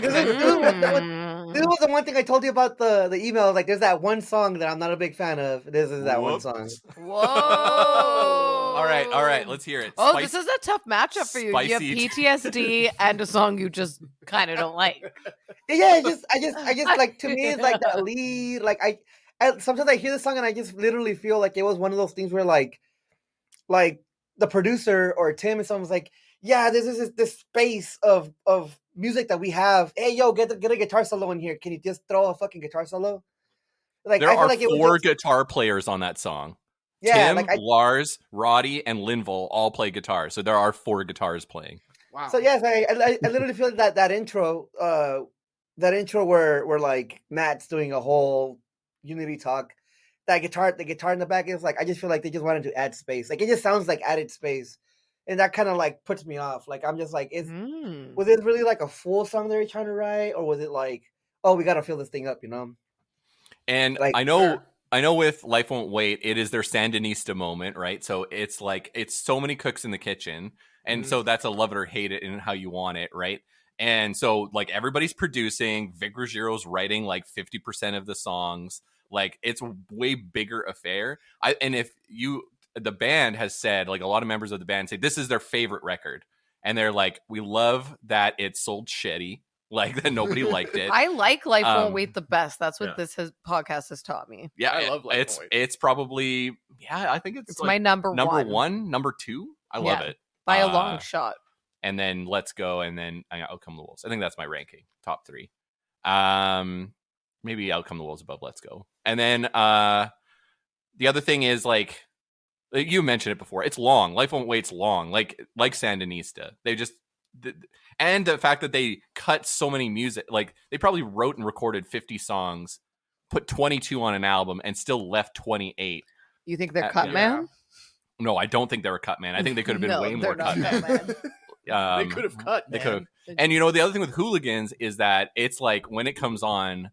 the one thing I told you about the email. Like, there's that one song that I'm not a big fan of. This is that one song. Whoa! All right. Let's hear it. Oh, this is a tough matchup for you. You have Spicy. PTSD and a song you just kind of don't like. Yeah, I just like, to me, it's like that lead. Like I sometimes I hear the song and I just literally feel like it was one of those things where like the producer or Tim and someone's like, yeah, this space of music that we have. Hey, yo, get a guitar solo in here. Can you just throw a fucking guitar solo? Like There I feel are like it was four just, guitar players on that song. yeah, Tim, like Lars, Roddy, and Linville all play guitar. So there are 4 guitars playing. Wow. So yes, I literally feel like that intro where like Matt's doing a whole Unity talk, the guitar in the back is like, I just feel like they just wanted to add space. Like it just sounds like added space, and that kind of like puts me off. Like I'm just like, was it really like a full song they were trying to write, or was it like, oh, we gotta fill this thing up, you know? And Like, I know with Life Won't Wait, it is their Sandinista moment, right? So it's like, it's so many cooks in the kitchen. And so that's a love it or hate it and how you want it, right? And so like everybody's producing, Vic Ruggiero's writing like 50% of the songs. Like it's a way bigger affair. The band has said, like a lot of members of the band say this is their favorite record. And they're like, we love that it sold shitty. Like that nobody liked it. I like Life Won't Wait the best. That's what yeah. podcast has taught me. Yeah, I love Life Won't Wait. It's probably, I think it's my like number one. Number 2. I love it. By a long shot. And then Let's Go, and then Out Come the Wolves. I think that's my ranking, top 3. Maybe Out Come the Wolves above Let's Go. And then the other thing is like you mentioned it before. It's long. Life Won't Wait's long. Like Sandinista. They just and the fact that they cut so many music, like they probably wrote and recorded 50 songs, put 22 on an album, and still left 28. You think they're cut, man? No, I don't think they were cut, man. I think they could have been way more cut, man. They could have cut. They could have. And you know, the other thing with Hooligans is that it's like when it comes on,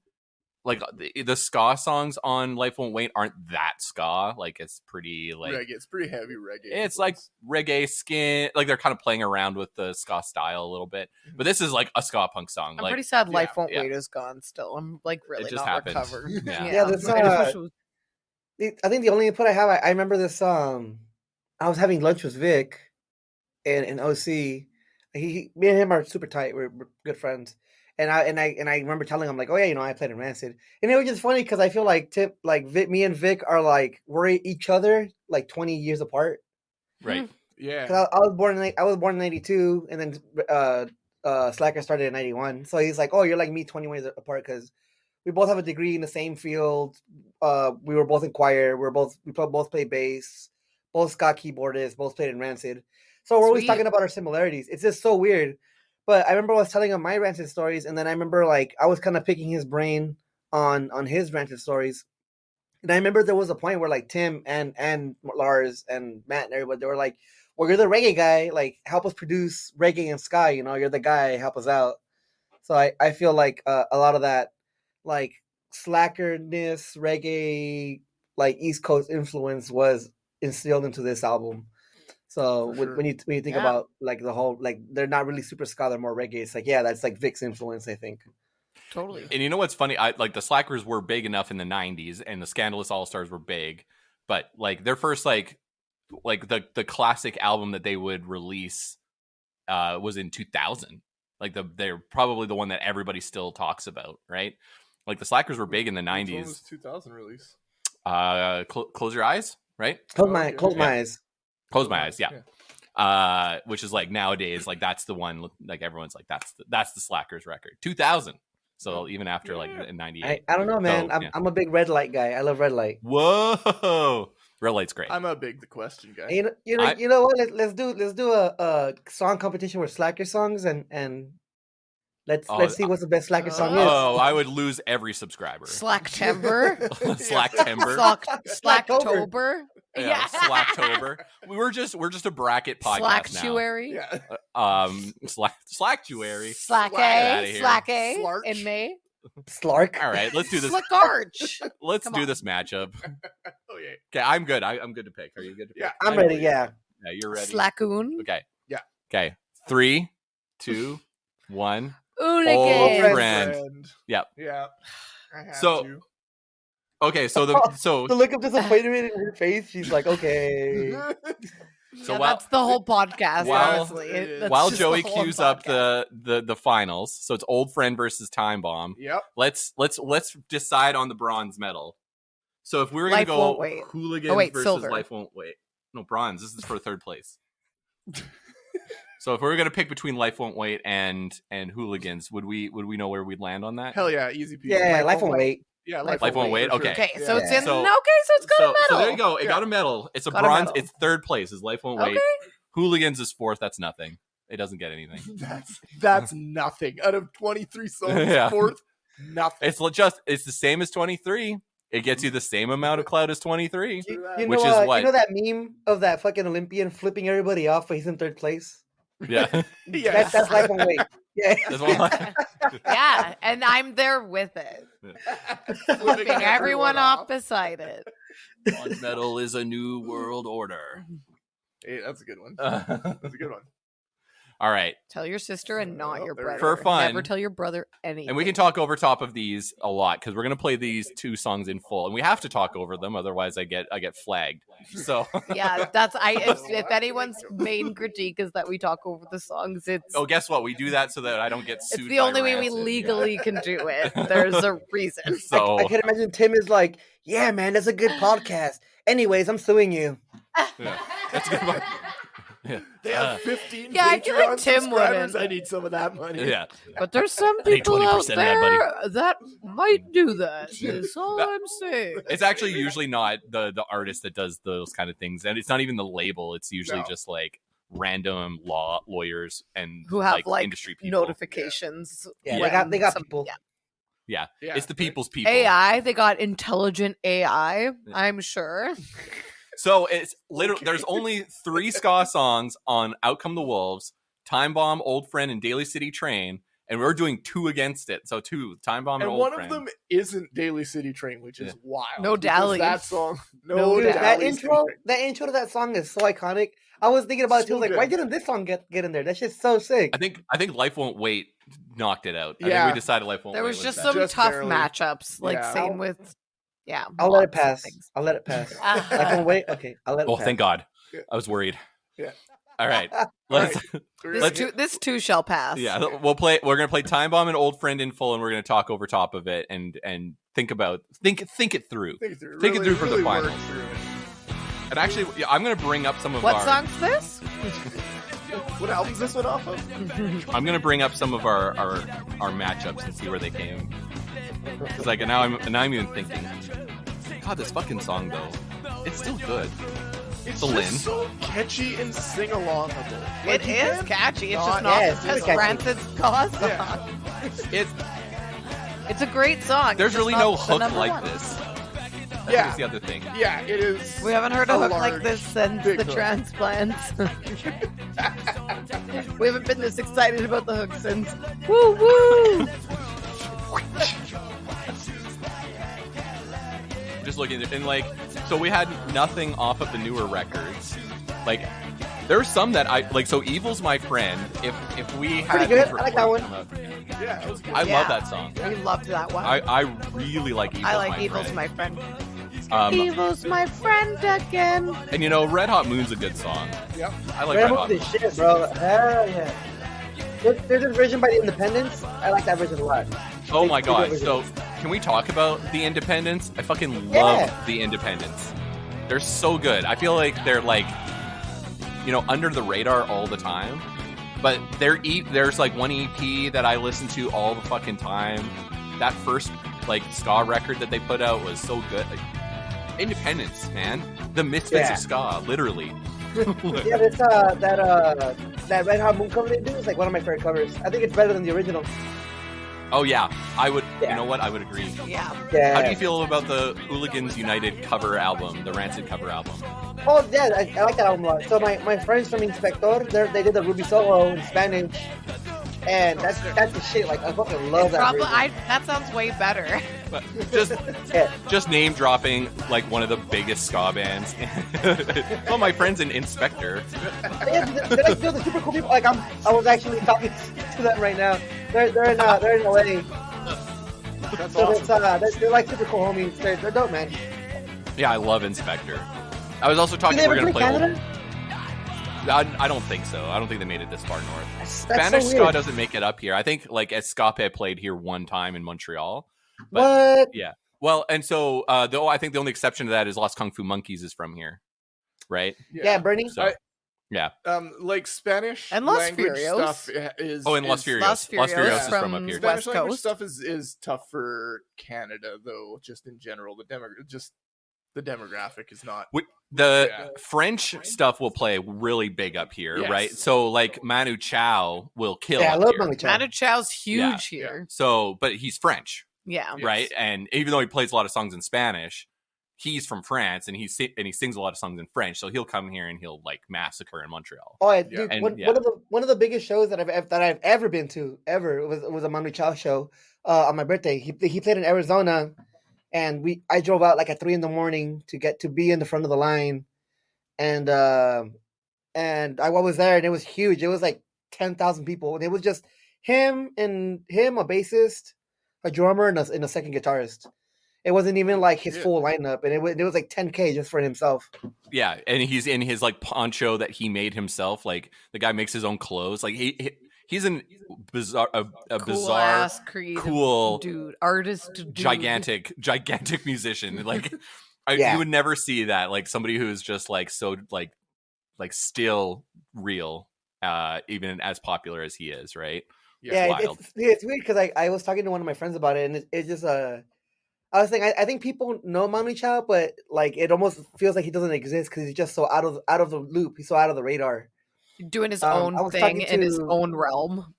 like the ska songs on Life Won't Wait aren't that ska. Like it's pretty like reggae. It's pretty heavy reggae. It's like reggae skin. Like they're kind of playing around with the ska style a little bit. But this is like a ska punk song. I'm like, pretty sad Life Won't Wait is gone still. I'm like really just not happened. recovered. Yeah. I think the only input I have, I remember this. I was having lunch with Vic, and OC. Me and him are super tight. We're good friends, and I remember telling him like, oh yeah, you know, I played in Rancid, and it was just funny because I feel like me and Vic are like we're each other like 20 years apart. Right. Yeah. Cause I was born in '92, and then Slacker started in '91. So he's like, oh, you're like me 20 years apart because we both have a degree in the same field. We were both in choir. We both play bass. Both ska keyboardists. Both played in Rancid. So we're always talking about our similarities. It's just so weird. But I remember I was telling him my Rancid stories, and then I remember like I was kind of picking his brain on his Rancid stories. And I remember there was a point where like Tim and Lars and Matt and everybody, they were like, well, you're the reggae guy. Like, help us produce reggae and ska. You know, you're the guy. Help us out. So I feel like a lot of that like slackerness, reggae, like East Coast influence was instilled into this album. So when you think about like the whole, like they're not really super ska, they're more reggae. It's like, yeah, that's like Vic's influence, I think. Totally. And you know what's funny? Like the Slackers were big enough in the 90s, and the Scandalous All-Stars were big, but like their first like the classic album that they would release was in 2000. Like they're probably the one that everybody still talks about, right? Like the Slackers were big in the 90s. What was 2000 release? Close Your Eyes, right? Close my eyes. Close My Eyes, yeah. Which is like nowadays, like that's the one. Like everyone's like that's the Slackers record, 2000. So even after like in 98, I don't know, man. So, I'm a big Red Light guy. I love Red Light. Whoa, Red Light's great. I'm a big The Question guy. And you know what? Let's do a song competition with Slacker songs and let's see what the best Slacker song is. Oh, I would lose every subscriber. Slacktember. Slacktember. Slacktober. Yeah, Slacktober. We're just a bracket podcast Slacktuary. now. Slacktuary. Slack A. Slarch. In May. Slark. All right, let's do this. Slarch. Let's do this matchup. Oh yeah. Okay, I'm good. I'm good to pick. Are you good to pick? Yeah, I'm ready. Yeah. Yeah, you're ready. Slackoon. Okay. Yeah. Okay. 3, 2, 1. Old Old friend. friend. Yep. Yeah. I have So- to. Okay, so The look of disappointment in her face. She's like, okay. So Yeah, while- that's the whole podcast. while- honestly, That's while just Joey the whole queues up podcast. the finals, so it's Old Friend versus Time Bomb. Yep. Let's decide on the bronze medal. So if we were gonna Life go Won't Wait. Hooligans Oh, wait, versus silver. Life Won't Wait. No, bronze. This is for third place. So if we were gonna pick between Life Won't Wait and Hooligans, would we know where we'd land on that? Hell yeah, easy peasy. Yeah, Life won't wait. Yeah, Life Won't Wait? for sure. Okay. Okay, so it's in. So- okay, so it's got a medal. So there you go. It Yeah. got a medal. It's a Got a bronze. medal. It's third place. Is Life Won't Wait. Okay. Hooligans is fourth. That's nothing. It doesn't get anything. That's nothing. Out of 23 songs, Yeah. fourth, nothing. It's the same as 23. It gets you the same amount of clout as 23. You Which know, is what? You know that meme of that fucking Olympian flipping everybody off, but he's in third place. Yeah. Yeah. That's Life Won't Wait. Yeah. That's what Yeah, and I'm there with it. Flipping everyone off beside it. Bronze medal is a new world order. Hey, that's a good one. All That's a good one. right. Tell your sister and not your For brother. fun. Never tell your brother anything. And we can talk over top of these a lot because we're gonna play these two songs in full, and we have to talk over them, otherwise I get flagged. So Yeah, if anyone's main critique is that we talk over the songs, it's guess what? We do that so that I don't get sued. it's the by only way we Rancid. legally can do it. There's a reason. So I can imagine Tim is like, yeah, man, that's a good podcast. Anyways, I'm suing you. yeah, that's a good one. Yeah. They have 15 Yeah, I feel like Patreon Tim subscribers. wouldn't. I need some of that money. Yeah. But there's some need people 20% out of that, buddy. there that might do that. That's all I'm saying. It's actually usually not the artist that does those kind of things, and it's not even the label. It's usually No. just like random lawyers and Who have like industry people. notifications. Yeah, Yeah. they got Some- people. yeah. Yeah. Yeah. It's the people's people. AI, they got intelligent AI, I'm sure. So it's literally there's only 3 ska songs on Out Come the Wolves, Time Bomb, Old Friend, and Daly City Train, and we're doing 2 against it. So 2, Time Bomb and And Old one Friend. of them isn't Daily City Train, which is wild. No because Dally. That song. No No, Dude, Dally. that Dally City intro, Train. that intro to that song is so iconic. I was thinking about it too. So I was like, good. why didn't this song get in there? That shit's so sick. I think Life Won't Wait knocked it out. I Yeah. think we decided Life Won't There Wait was just better. some Just tough barely. matchups. Like Yeah. same with I'll let it lots of pass. things. I'll let it pass. Ah. Like, oh, wait, okay, I'll let it Oh, pass. thank God. Yeah. I was worried. Yeah. All right. All Let's right. This too shall pass. yeah, we're gonna play Time Bomb and Old Friend in full, and we're gonna talk over top of it and think it through. Think it through. Think it through for the really finals. work through it. And actually, yeah, I'm gonna bring up some of What our song's this? What album's this one off of? I'm gonna bring up some of our matchups and see where they came. Because like now I'm even thinking, God, this fucking song though, it's still good. It's Celine. just so catchy and sing-alongable. It you is can't catchy. It's not- just not yeah, it's because really catchy. Rancid's ska song. Yeah. It's It's a great song. there's It's just really not no the hook number like one. this. Yeah. That's the other thing. Yeah, it is. We haven't heard a hook like large, this since big the hook. transplants. We haven't been this excited about the hook since. Woo woo! Just looking at it, and like, so we had nothing off of the newer records. Like, there's some that I like. So Evil's My Friend. If we had Pretty good. these I like that recorded one. come out- Yeah, it was good. I Yeah. love that song. We loved that one. I really like Evil's I like My Evil's Friend. my friend. Um, My friend again. and you know, Red Hot Moon's a good song. Yep. I like Red Red Hot Moon Moon. is shit, bro. Hell yeah. There's this version by the Independents. I like that version a lot. Oh my Pretty god! good So version. can we talk about the Independents? I fucking love Yeah. the Independents. They're so good. I feel like they're like, you know, under the radar all the time. But there's like one EP that I listen to all the fucking time. That first like ska record that they put out was so good. Like, Independence, man, the Misfits Yeah. of ska, literally. Yeah, this that Red Hot Moon cover they do is like one of my favorite covers. I think it's better than the original. Oh yeah, I would. Yeah. You know what? I would agree. Yeah. Yeah. How do you feel about the Hooligans United cover album, the Rancid cover album? Oh yeah, I like that album a lot. So my friends from Inspector, they did the Ruby solo in Spanish, and that's the shit. Like I fucking love that. Probably, version. that sounds way better. But Yeah. just name dropping like one of the biggest ska bands. Oh, my friends in Inspector. Yeah, they're the super cool people. Like I was actually talking to them right now. They're in LA. That's So awesome. they're like super cool homies. They're dope, man. Yeah, I love Inspector. I was also Do talking. they We're ever gonna play play. Canada? I don't think so. I don't think they made it this far north. That's Spanish so ska weird. doesn't make it up here. I think like Escape played here one time in Montreal. What? Yeah. Well, and so I think the only exception to that is Lost Kung Fu Monkeys is from here, right? Yeah, Bernie. So Yeah. Like Spanish And Los language Furios. stuff is Oh, and Los Furios. Los Los Furios Furios is from from up here. West Spanish language Coast. stuff is tough for Canada, though. Just in general, the demographic is not. The Yeah. French stuff will play really big up here, Yes. right? So like Manu Chao will kill Yeah, I up love here. Manu Chao. Manu Chao's huge Yeah. here. So, but he's French, Yeah. Yes. right? And even though he plays a lot of songs in Spanish, he's from France, and he sings a lot of songs in French. So he'll come here and he'll like massacre in Montreal. Oh, yeah, Yeah. dude, And, one, yeah. one of the biggest shows that I've ever been to was a Manu Chao show on my birthday. He played in Arizona, and I drove out like at 3 a.m. to get to be in the front of the line, and I was there, and it was huge. It was like 10,000 people, and it was just him, a bassist, a drummer, and a second guitarist. It wasn't even like his full lineup, and it was like 10K just for himself. Yeah, and he's in his like poncho that he made himself. Like the guy makes his own clothes. Like he's a bizarre, Cool-ass, creative cool, dude, artist, dude. gigantic musician. Like Yeah. you would never see that. Like somebody who's just like so like still real, even as popular as he is, right? Yeah, wild. it's weird because I was talking to one of my friends about it, and it's just I was saying I think people know Manu Chao, but like it almost feels like he doesn't exist because he's just so out of the loop. He's so out of the radar. doing his I own was thing talking in his to- own realm.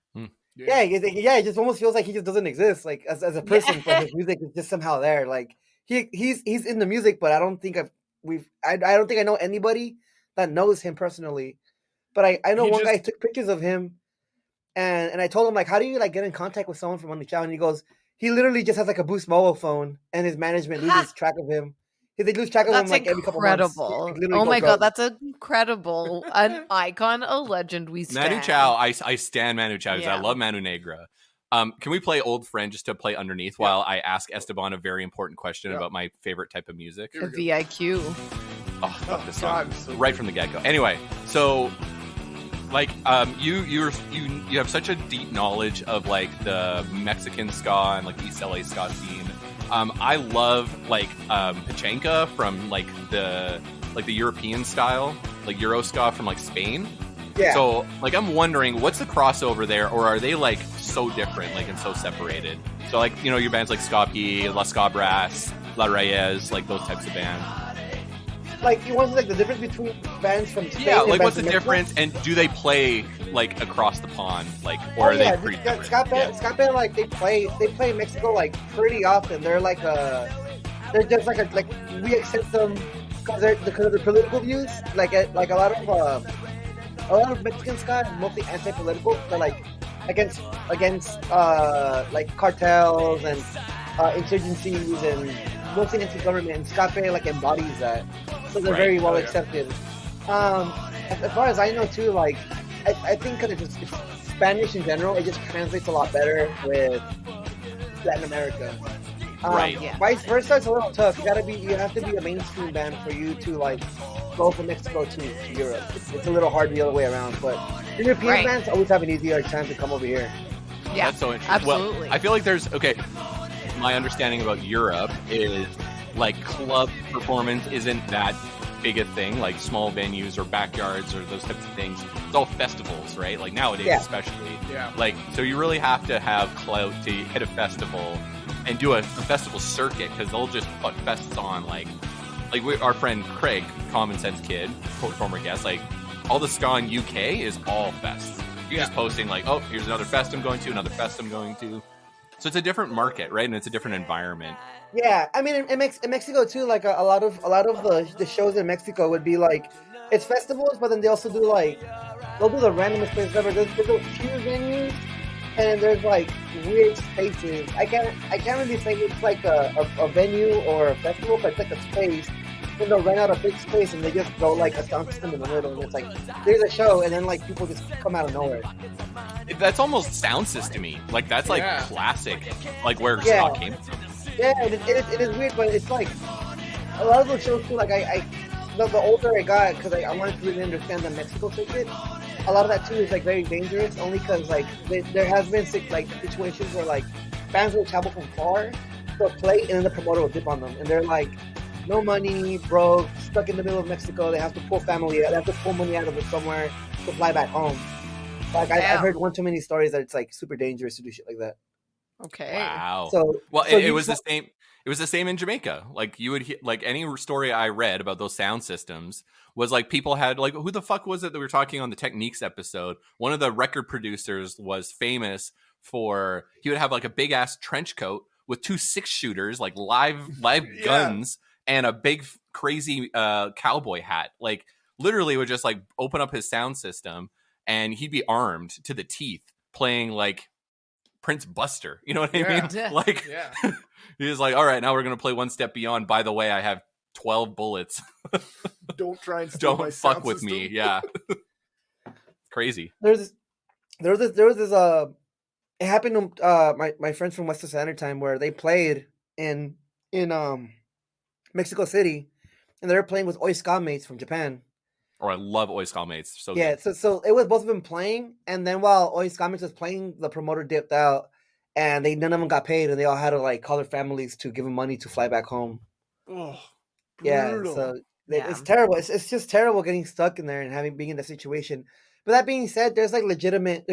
Yeah, it just almost feels like he just doesn't exist, like as a person. But his music is just somehow there. Like he's in the music, but I don't think I don't think I know anybody that knows him personally. But I know one guy took pictures of him, and I told him like, how do you like get in contact with someone from Manu Chao? And he goes, he literally just has like a Boost mobile phone, and his management loses track of him. They lose track of That's him like every couple months. incredible. Like, literally Oh go my broke. god, that's incredible. An icon, a legend. We stand. Manu Chao, I stand Manu Chao because Yeah. I love Manu Negra. Can we play Old Friend just to play underneath while I ask Esteban a very important question about my favorite type of music? A VIQ. Oh, I love this song God, so right from the get-go. Anyway, so like you have such a deep knowledge of like the Mexican ska and like the East L.A. ska scene. I love like pachanka from like the European style, like Euro ska from like Spain. Yeah. So like I'm wondering what's the crossover there, or are they like so different, like and so separated? So like your bands like Ska'd, La Ska Brass, La Reyes, like those types of bands. Like you want like the difference between bands from Spain Yeah, and like bands what's the from Mexico? difference, and do they play like across the pond, like, or are they pretty different? Skarmen, like they play in Mexico like pretty often. They're like they're just like we accept them because of their political views. Like a lot of Mexican ska is mostly anti-political. They're like against like cartels and insurgencies and mostly anti-government. And Skarmen like embodies that, so they're very well accepted. As far as I know too, like I think because it's Spanish in general, it just translates a lot better with Latin America. Right. Yeah. Vice versa, it's a little tough. You have to be a mainstream band for you to like go from Mexico to Europe. It's a little hard the other way around, but European Right. bands always have an easier time to come over here. Yeah, That's so interesting. absolutely. Well, I feel like there's my understanding about Europe is like club performance isn't that big a thing, like small venues or backyards or those types of things. It's all festivals, right? Like nowadays, especially. Yeah. Like, so you really have to have clout to hit a festival and do a festival circuit, because they'll just put fests on our friend Craig, Common Sense Kid, former guest, like all the ska in UK is all fests. You're just posting like, oh, here's another fest I'm going to, another fest I'm going to. So it's a different market, right? And it's a different environment. Yeah, I mean in Mexico too, like a lot of the shows in Mexico would be like it's festivals, but then they also do like they'll do the randomest places ever. There's a few venues, and there's like weird spaces. I can't really say it's like a venue or a festival, but it's like a space. Then they'll rent out a big space and they just throw like a sound system in the middle, and it's like there's a show, and then like people just come out of nowhere. That's almost sound systemy. Like that's like classic, like where Yeah. ska came from. Yeah, it is weird, but it's like a lot of those shows too. Like the older I got, because I wanted to really understand the Mexico circuit. A lot of that too is like very dangerous, only because like there has been like situations where like bands will travel from far to play, and then the promoter will dip on them, and they're like, no money, broke, stuck in the middle of Mexico. They have to pull family. They have to pull money out of it somewhere to fly back home. Like I've Damn. heard one too many stories that it's like super dangerous to do shit like that. Okay. Wow. So Well, so it you- was the same. It was the same in Jamaica. Like you would hear, like any story I read about those sound systems was like people had like who the fuck was it that we were talking on the Techniques episode? One of the record producers was famous for he would have like a big ass trench coat with 2 6-shooters, like live Yeah. guns, and a big crazy cowboy hat. Like literally would just like open up his sound system and he'd be armed to the teeth playing like Prince Buster. You know what I mean? Yeah. Like Yeah. he was like, all right, now we're going to play one step beyond. By the way, I have 12 bullets. Don't try and steal my Don't fuck sound with system. me. Yeah. Crazy. there was this it happened to my friends from Western Standard Time where they played in Mexico City, and they were playing with Ska mates from Japan. Or I love Oi Mates. So Yeah, good. so it was both of them playing, and then while Ska mates was playing, the promoter dipped out, and none of them got paid, and they all had to like call their families to give them money to fly back home. Oh, Yeah, brutal. so Yeah. it's terrible. It's just terrible getting stuck in there and being in that situation. But that being said, there's legitimate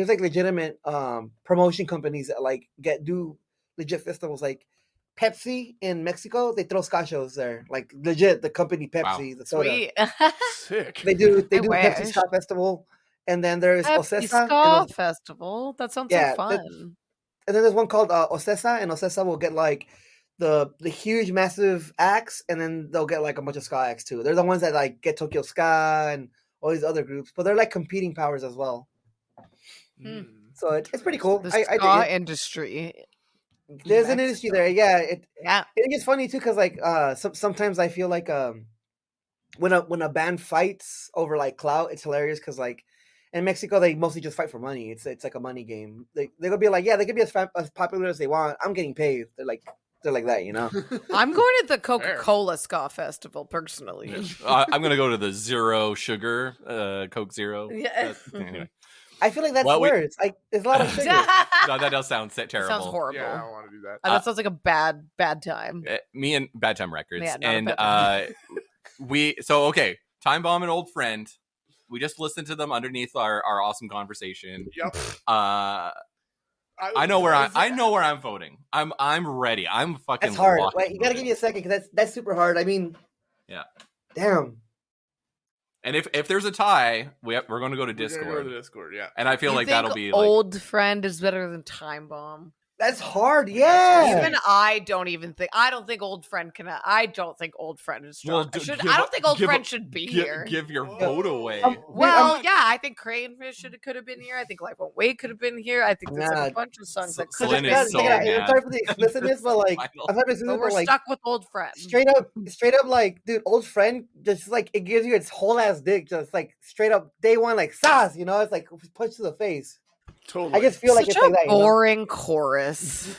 promotion companies that like do legit festivals. Like Pepsi in Mexico, they throw ska shows there. Like legit, the company Pepsi, the soda. Sweet. Sick. They do I Pepsi wish. Ska Festival, and then there's Pepsi Ocesa, Ska Festival. That sounds Yeah, so that- fun. and then there's one called Ocesa, and Ocesa will get like the huge massive acts, and then they'll get like a bunch of ska acts too. They're the ones that like get Tokyo Ska and all these other groups, but they're like competing powers as well. Mm. So it's pretty cool. The I ska dig it. industry. There's an industry there. Yeah, Yeah. it gets funny too because like sometimes I feel like when a band fights over like clout, it's hilarious because like in Mexico they mostly just fight for money. It's like a money game. They're gonna be like, yeah, they could be as popular as they want. I'm getting paid. They're like that, you know. I'm going to the Coca-Cola Ska Festival personally. I'm going to go to the Zero Sugar, Coke Zero. Yeah. Anyway. I feel like that's Well, we- worse. There's a lot of sugar. No, that does sound terrible. Sounds horrible. Yeah, I don't want to do that. That sounds like a bad time. Me and Bad Time Records. Yeah, not a and bad okay, Time Bomb and Old Friend. We just listened to them underneath our awesome conversation. Yep. I know where I'm voting. I'm ready. I'm fucking. That's hard. locked Wait, you gotta in. give me a second because that's super hard. I mean, Yeah. Damn. And if there's a tie, we're going to go to We're gonna Discord. go to the Discord, yeah. And I feel You like think that'll be like. Old Friend is better than Time Bomb. That's hard. Yeah. Even I don't think Old Friend can. I don't think Old Friend is strong. Well, I don't think Old give- Friend should be here. Give your vote away. Well, yeah, I think Cranefish could have been here. I think Life Won't Wait could have been here. I think there's like Nah. a bunch of songs that could Celine have is been so here. mad. I'm sorry for the explicitness, but like I know. I've had this But we're like stuck with Old Friend. straight up, like, dude, Old Friend just like it gives you its whole ass dick, just like straight up day one, like Saz, you know, it's like punch to the face. Totally. I just feel like Such it's like that. You know? boring chorus.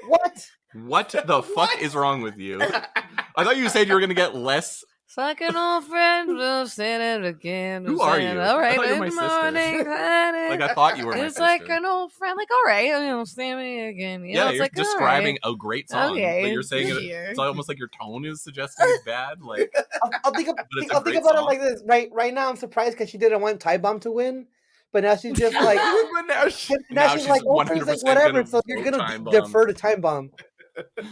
What? What the fuck is wrong with you? I thought you said you were going to get less. It's like an old friend will stand it again. Who are you? All right, I thought you were my good sister. morning, honey. Like I thought you were my It's sister. like an old friend. Like, all right, stand me again. You know, Yeah, it's you're like, all describing right. a great song. Okay, But you're saying it. here. It's almost like your tone is suggesting it's bad. Like I'll think, it's a I'll think great about it song. like this. Right now, I'm surprised because she didn't want Tie Bomb to win, but now she's just like, But now she- now she's like, Old Friend's like 100% whatever. gonna So you're vote gonna Time Bomb. defer to Time Bomb.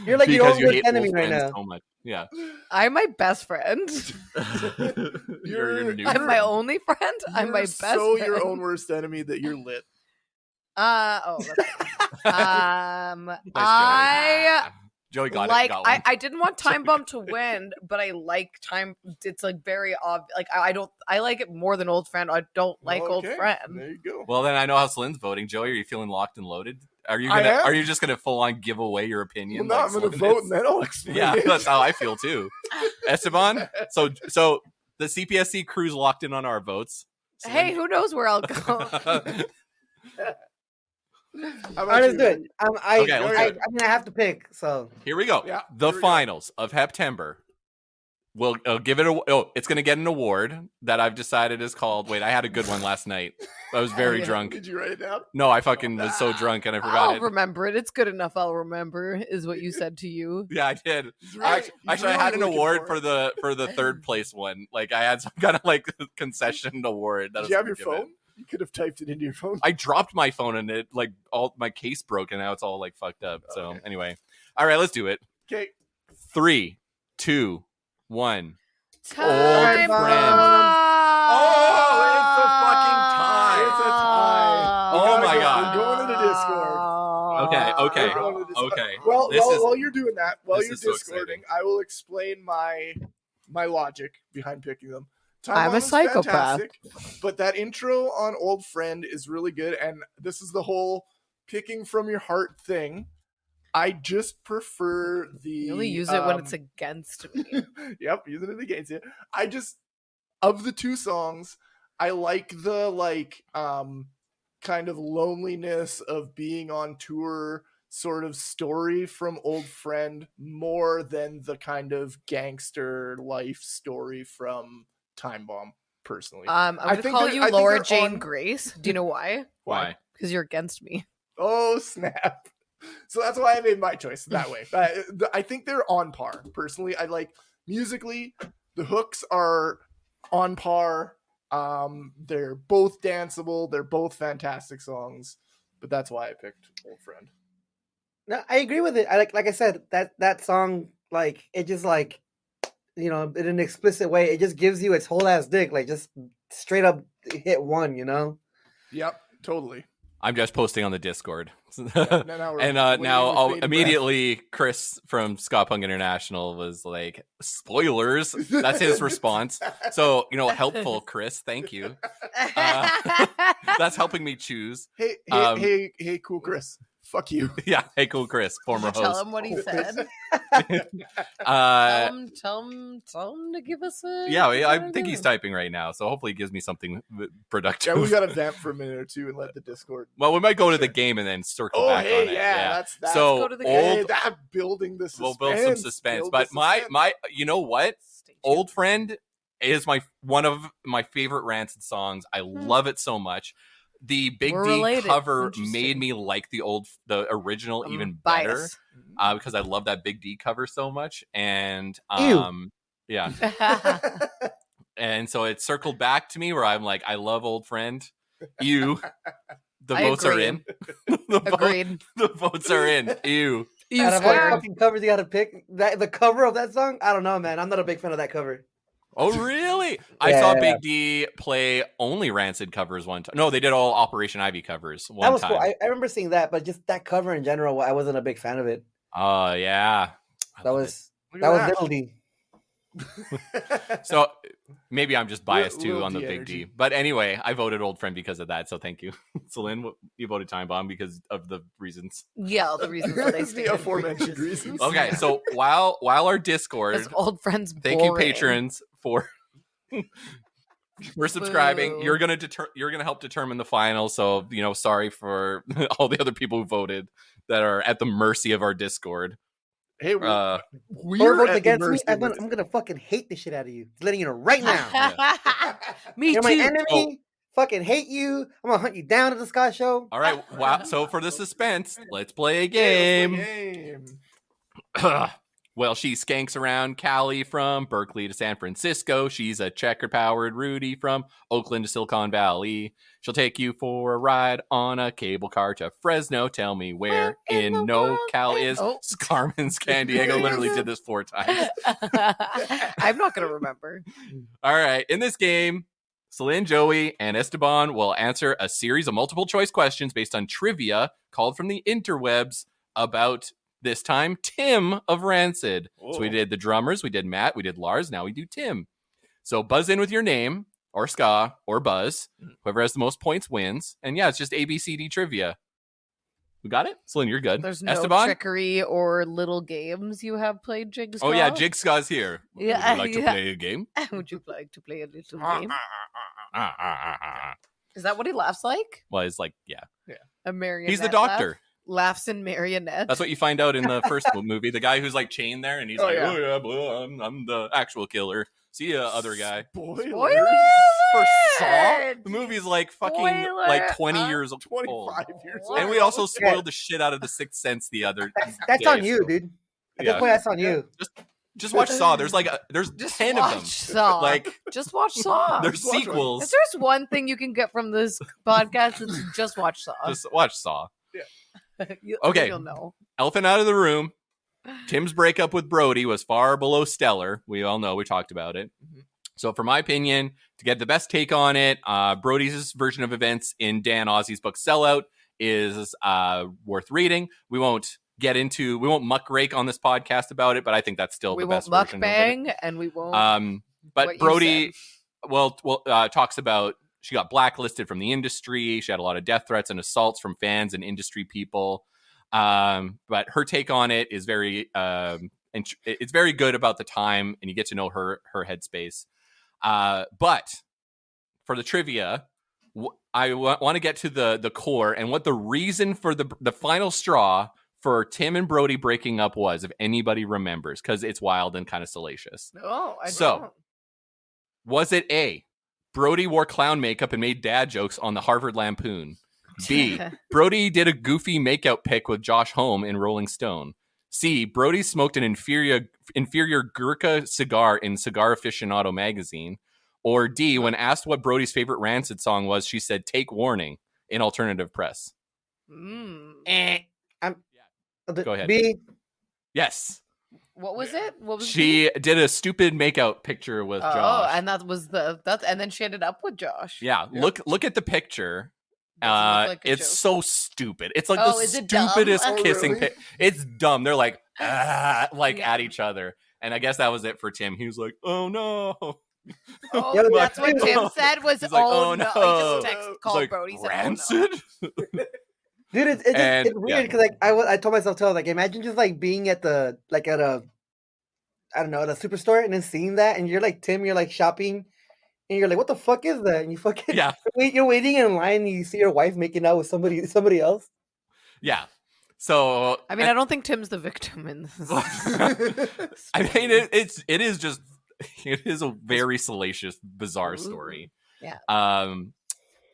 You're like your because own you worst hate enemy Old right Friends now. so much. Yeah. I'm my best friend. you're your new I'm my friend. only friend. I'm my You're best so friend. your own worst enemy that you're lit. I Joey got like. it. Got one. I didn't want Time Bomb to win, but I like Time. It's like very obvious. Like I don't. I like it more than Old Friend. I don't like Old Okay, Friend. There you go. Well, then I know how Celine's voting. Joey, are you feeling locked and loaded? Are you I gonna? am. Are you just gonna full on give away your opinion? Well, no, I'm like going to Celine vote is? and then I'll explain. Yeah, it. that's how I feel too. Esteban, so the CPSC crew's locked in on our votes. Hey, who knows where I'll go? How about All right, let's you, do it. man? Okay, let's do it. I mean, I have to pick. So Here we go. Yeah, The here we go. finals of Heptember. We'll give it it's going to get an award that I've decided is called. Wait, I had a good one last night. I was very drunk. Did you write it down? No, I fucking was so drunk and I forgot I'll it. remember it. It's good enough. I'll remember. Is what you said to you. Yeah, I did. Right. Actually, I had an award for the third place one. Like I had some kind of like concession award. That Did you have was your phone? You could have typed it into your phone. I dropped my phone and it like all my case broke and now it's all like fucked up. So Okay. anyway, all right, let's do it. Okay. 3, 2, 1. Time Old friend. Oh, it's a fucking tie. It's a tie. Oh We my gotta God. We're going to the Discord. Okay. We're going to the Discord. Okay. Well, This is- while you're doing that, while this you're is so Discording, exciting. I will explain my logic behind picking them. Time I'm Bomb a is psychopath. fantastic, but that intro on Old Friend is really good, and this is the whole picking from your heart thing. I just prefer the. You only use it when it's against me. Yep, using it against you. I just of the two songs, I like the kind of loneliness of being on tour sort of story from Old Friend more than the kind of gangster life story from Time Bomb, personally. I'm I gonna think call they're- you I think Laura they're Jane on- Grace. Do you know why? Why? Because you're against me. Oh, snap. So that's why I made my choice that way. I think they're on par. Personally, I like musically, the hooks are on par. They're both danceable. They're both fantastic songs. But that's why I picked Old Friend. No, I agree with it. I like I said, that song, like, it just like, you know, in an explicit way, it just gives you its whole ass dick, like just straight up hit one, you know? Yep, totally. I'm just posting on the Discord. Now we're And waiting now with I'll bated immediately Chris from Ska Punk International was like, spoilers. breath. That's his response. So, helpful, Chris. Thank you. That's helping me choose. Hey, um, hey, cool Chris. Fuck you. Yeah. Hey, cool, Chris, former Tell host. him what he said. Uh, Tell him to give us a. yeah, I think he's typing right now. So hopefully he gives me something productive. Yeah, we gotta vamp for a minute or two and let the Discord. Well, we might go to the game and then circle Oh, back hey, on it. yeah, that's So go to the hey, old, that building the suspense. we'll build some suspense. Build But the my suspense. you know what? Stay tuned. Old Friend is one of my favorite Rancid songs. I love it so much. The Big We're D related. cover Interesting. made me like the original I'm even better biased. because I love that Big D cover so much. And Ew. yeah, and so it circled back to me where I'm like, I love Old Friend. You, the I votes are agree. in. Agreed. The votes are in. Ew. You Out of all the squared. fucking covers you gotta pick, the cover of that song, I don't know, man. I'm not a big fan of that cover. Oh, really? I saw Yeah. Big D play only Rancid covers one time. No, they did all Operation Ivy covers one That was time. cool. I remember seeing that, but just that cover in general, I wasn't a big fan of it. Oh, yeah. I That love was Look that was at Little D. it. So maybe I'm just biased too Lil on the D Big energy. D. But anyway, I voted Old Friend because of that. So thank you. Celine, you voted Time Bomb because of the reasons. Yeah, all the reasons that they the stated. aforementioned reasons. Okay, so while our Discord, Because old friends. thank you boring. patrons for subscribing. Boo. You're gonna help determine the final. So sorry for all the other people who voted that are at the mercy of our Discord. Hey, Uh, we're Whoever votes at the against me, mercy I'm of gonna fucking hate the shit out of you. Just letting you know right now. Me You're too. my enemy. Fucking hate you. I'm gonna hunt you down at the Scott show. all right. Wow. So for the suspense, let's play a Yeah, game. let's play a game. Well, she skanks around Cali from Berkeley to San Francisco. She's a checker-powered Rudy from Oakland to Silicon Valley. She'll take you for a ride on a cable car to Fresno. Tell me where in the no world Cal is- is Oh. Skarmen Skandiego. Literally did this 4 times. I'm not gonna remember. All right. In this game, Celine, Joey, and Esteban will answer a series of multiple choice questions based on trivia called from the interwebs about, this time, Tim of Rancid. So we did the drummers, we did Matt, we did Lars, now we do Tim. So buzz in with your name, or Ska, or Buzz. Whoever has the most points wins. And yeah, it's just ABCD trivia. We got it? Celine, you're good. There's no Esteban? trickery or little games you have played, Jigsaw. Oh yeah, Jigsa's here. Yeah, Would you like to yeah. play a game? Would you like to play a little Ah, game? Is that what he laughs like? Well, it's like, yeah. A marionette. He's the laugh? doctor. laughs in marionette. That's what you find out in the first movie. The guy who's like chained there, and he's Oh, like, yeah. "Oh yeah, blah, I'm the actual killer." See ya, other guy. Spoilers. Spoilers For Saw? alert! The movie's like fucking Spoiler. like 20 years old. 25 years old. And we also spoiled the shit out of The Sixth Sense the other That's day, on you, so- dude. At Yeah. this point, that's on you. Just watch Saw. There's like there's Just 10 watch of them. Saw. Like Just watch Saw. there's Just watch sequels. If there's one thing you can get from this podcast, it's just watch Saw. Just watch Saw. Okay. Okay. You'll know. Elephant out of the room. Tim's breakup with Brody was far below stellar. We all know. We talked about it. Mhm. So, for my opinion, to get the best take on it, Brody's version of events in Dan Ozzi's book Sellout is worth reading. We won't muckrake on this podcast about it, but I think that's still We the won't best version of it. mukbang, and we won't. But what you Brody, talks about she got blacklisted from the industry. She had a lot of death threats and assaults from fans and industry people. But her take on it is very, it's very good about the time, and you get to know her headspace. But for the trivia, I want to get to the core and what the reason for the final straw for Tim and Brody breaking up was, if anybody remembers, because it's wild and kind of salacious. No, I So- don't. Was it A, Brody wore clown makeup and made dad jokes on the Harvard Lampoon? B, Brody did a goofy makeout pic with Josh Homme in Rolling Stone? C, Brody smoked an inferior Gurkha cigar in Cigar Aficionado magazine? Or D, when asked what Brody's favorite Rancid song was, she said, "Take warning," in alternative press. Mm. Go ahead. B. Yes. What was it? What was She did a stupid makeout picture with Josh. and that was and then she ended up with Josh. Yeah, Yeah. look at the picture. Doesn't look like a It's joke. so stupid. It's like Oh, the is it dumb? stupidest Oh, kissing really? pic. It's dumb. They're like like Yeah. at each other. And I guess that was it for Tim. He was like, "Oh no." Oh, Yeah, but that's what like, Tim oh. said was, He's like, "Oh, "Oh, no." no. He just He's called like, Brody. Said, "Oh, no." "Rancid?" Dude, it's And- it's weird because like I told myself too, I was like, imagine just like being at a I don't know, at a superstore and then seeing that, and you're like Tim, you're like shopping, and you're like, what the fuck is that? And you fucking Yeah. you're waiting in line, and you see your wife making out with somebody else. Yeah. So I mean, I don't think Tim's the victim in this. I mean, it is just it is a very salacious, bizarre story. Yeah.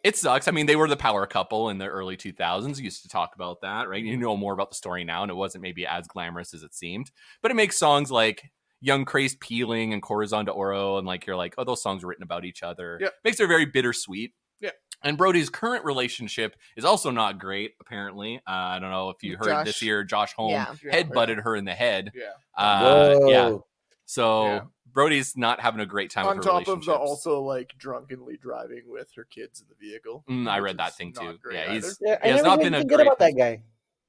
It sucks. I mean, they were the power couple in the early 2000s. You used to talk about that, right? You know more about the story now, and it wasn't maybe as glamorous as it seemed. But it makes songs like Young Crazed Peeling and Corazon de Oro, and like you're like, oh, those songs were written about each other. Yeah. Makes it very bittersweet. Yeah. And Brody's current relationship is also not great, apparently. I don't know if you heard Josh. this year, Josh Homme Yeah. headbutted her in the head. Yeah. Yeah. So Yeah. Brody's not having a great time On with her top of the relationships. also like drunkenly driving with her kids in the vehicle. I which read that is thing not too. great Yeah, either. he's Yeah, he has I not never been a even good great about that guy.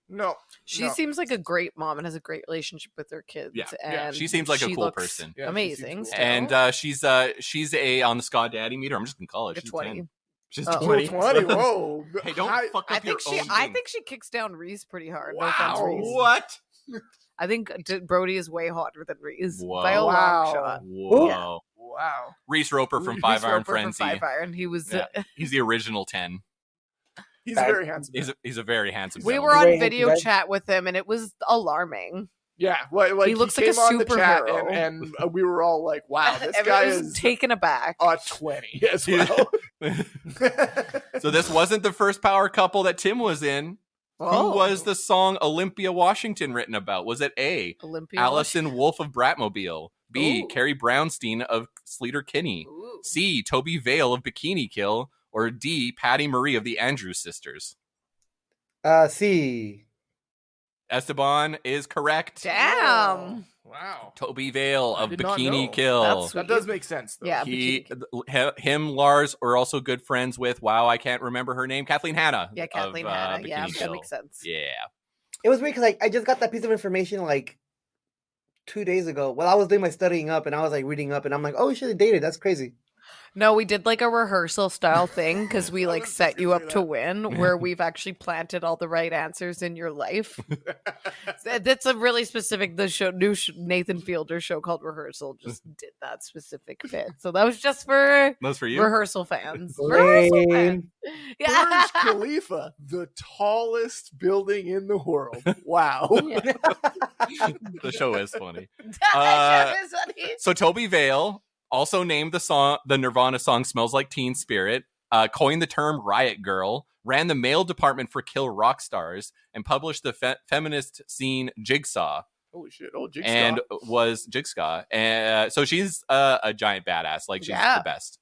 No. She no. seems like a great mom and has a great relationship with her kids. Yeah. Yeah. And She seems like a she cool looks person. Yeah, she amazing. seems Still. And she's a on the Ska'd Daddy meter. I'm just gonna call it. Like a She's 20. 10. She's Oh. 20. 20. Whoa. Hey, don't I- fuck up I think your she. own I thing. think she kicks down Reese pretty hard. No offense, Wow. Reese. What? I think Brody is way hotter than Reese by a Whoa. long Wow. shot. Whoa. Wow. Reese Roper from Reese Five Iron Roper from Frenzy. Five Iron. He was. Yeah. He's the original 10. He's very handsome. He's a very handsome. We gentleman. were on Very video handsome guy. chat with him, and it was alarming. Yeah, like He looks like came a on the chat superhero. and we were all like, "Wow, this guy Everyone was is taken aback. a 20 as well." So this wasn't the first power couple that Tim was in. Oh. Who was the song Olympia Washington written about? Was it A, Olympia? Allison Wolf of Bratmobile, B, Ooh. Carrie Brownstein of Sleater Kinney, Ooh. C, Toby Vale of Bikini Kill, or D, Patty Marie of the Andrews Sisters? C. Esteban is correct. Damn. Wow. Toby Vale I of did not Bikini know. Kill. That's That does make sense though. Yeah. Him, Lars are also good friends with, wow, I can't remember her name, Kathleen Hanna. Yeah, Kathleen Hanna. Yeah, Bikini that Kill. makes sense. Yeah. It was weird because like I just got that piece of information like 2 days ago while I was doing my studying up, and I was like reading up, and I'm like, oh, we should have dated. That's crazy. No, we did like a rehearsal style thing because we I like was just set you gonna up say to that. win, where we've actually planted all the right answers in your life. That's a really specific. Nathan Fielder show called Rehearsal just did that specific bit, so that was just for That's for you. rehearsal fans. Rehearsal fans. Lame. Yeah. Burj Khalifa, the tallest building in the world. Wow. The show is funny. That show is funny. So Toby Vale also named the Nirvana song "Smells Like Teen Spirit," coined the term "riot girl," ran the male department for Kill Rock Stars, and published the feminist scene Jigsaw. Holy shit. Oh, Jigsaw. And was Jigsaw. And so she's a giant badass. Like, she's the best.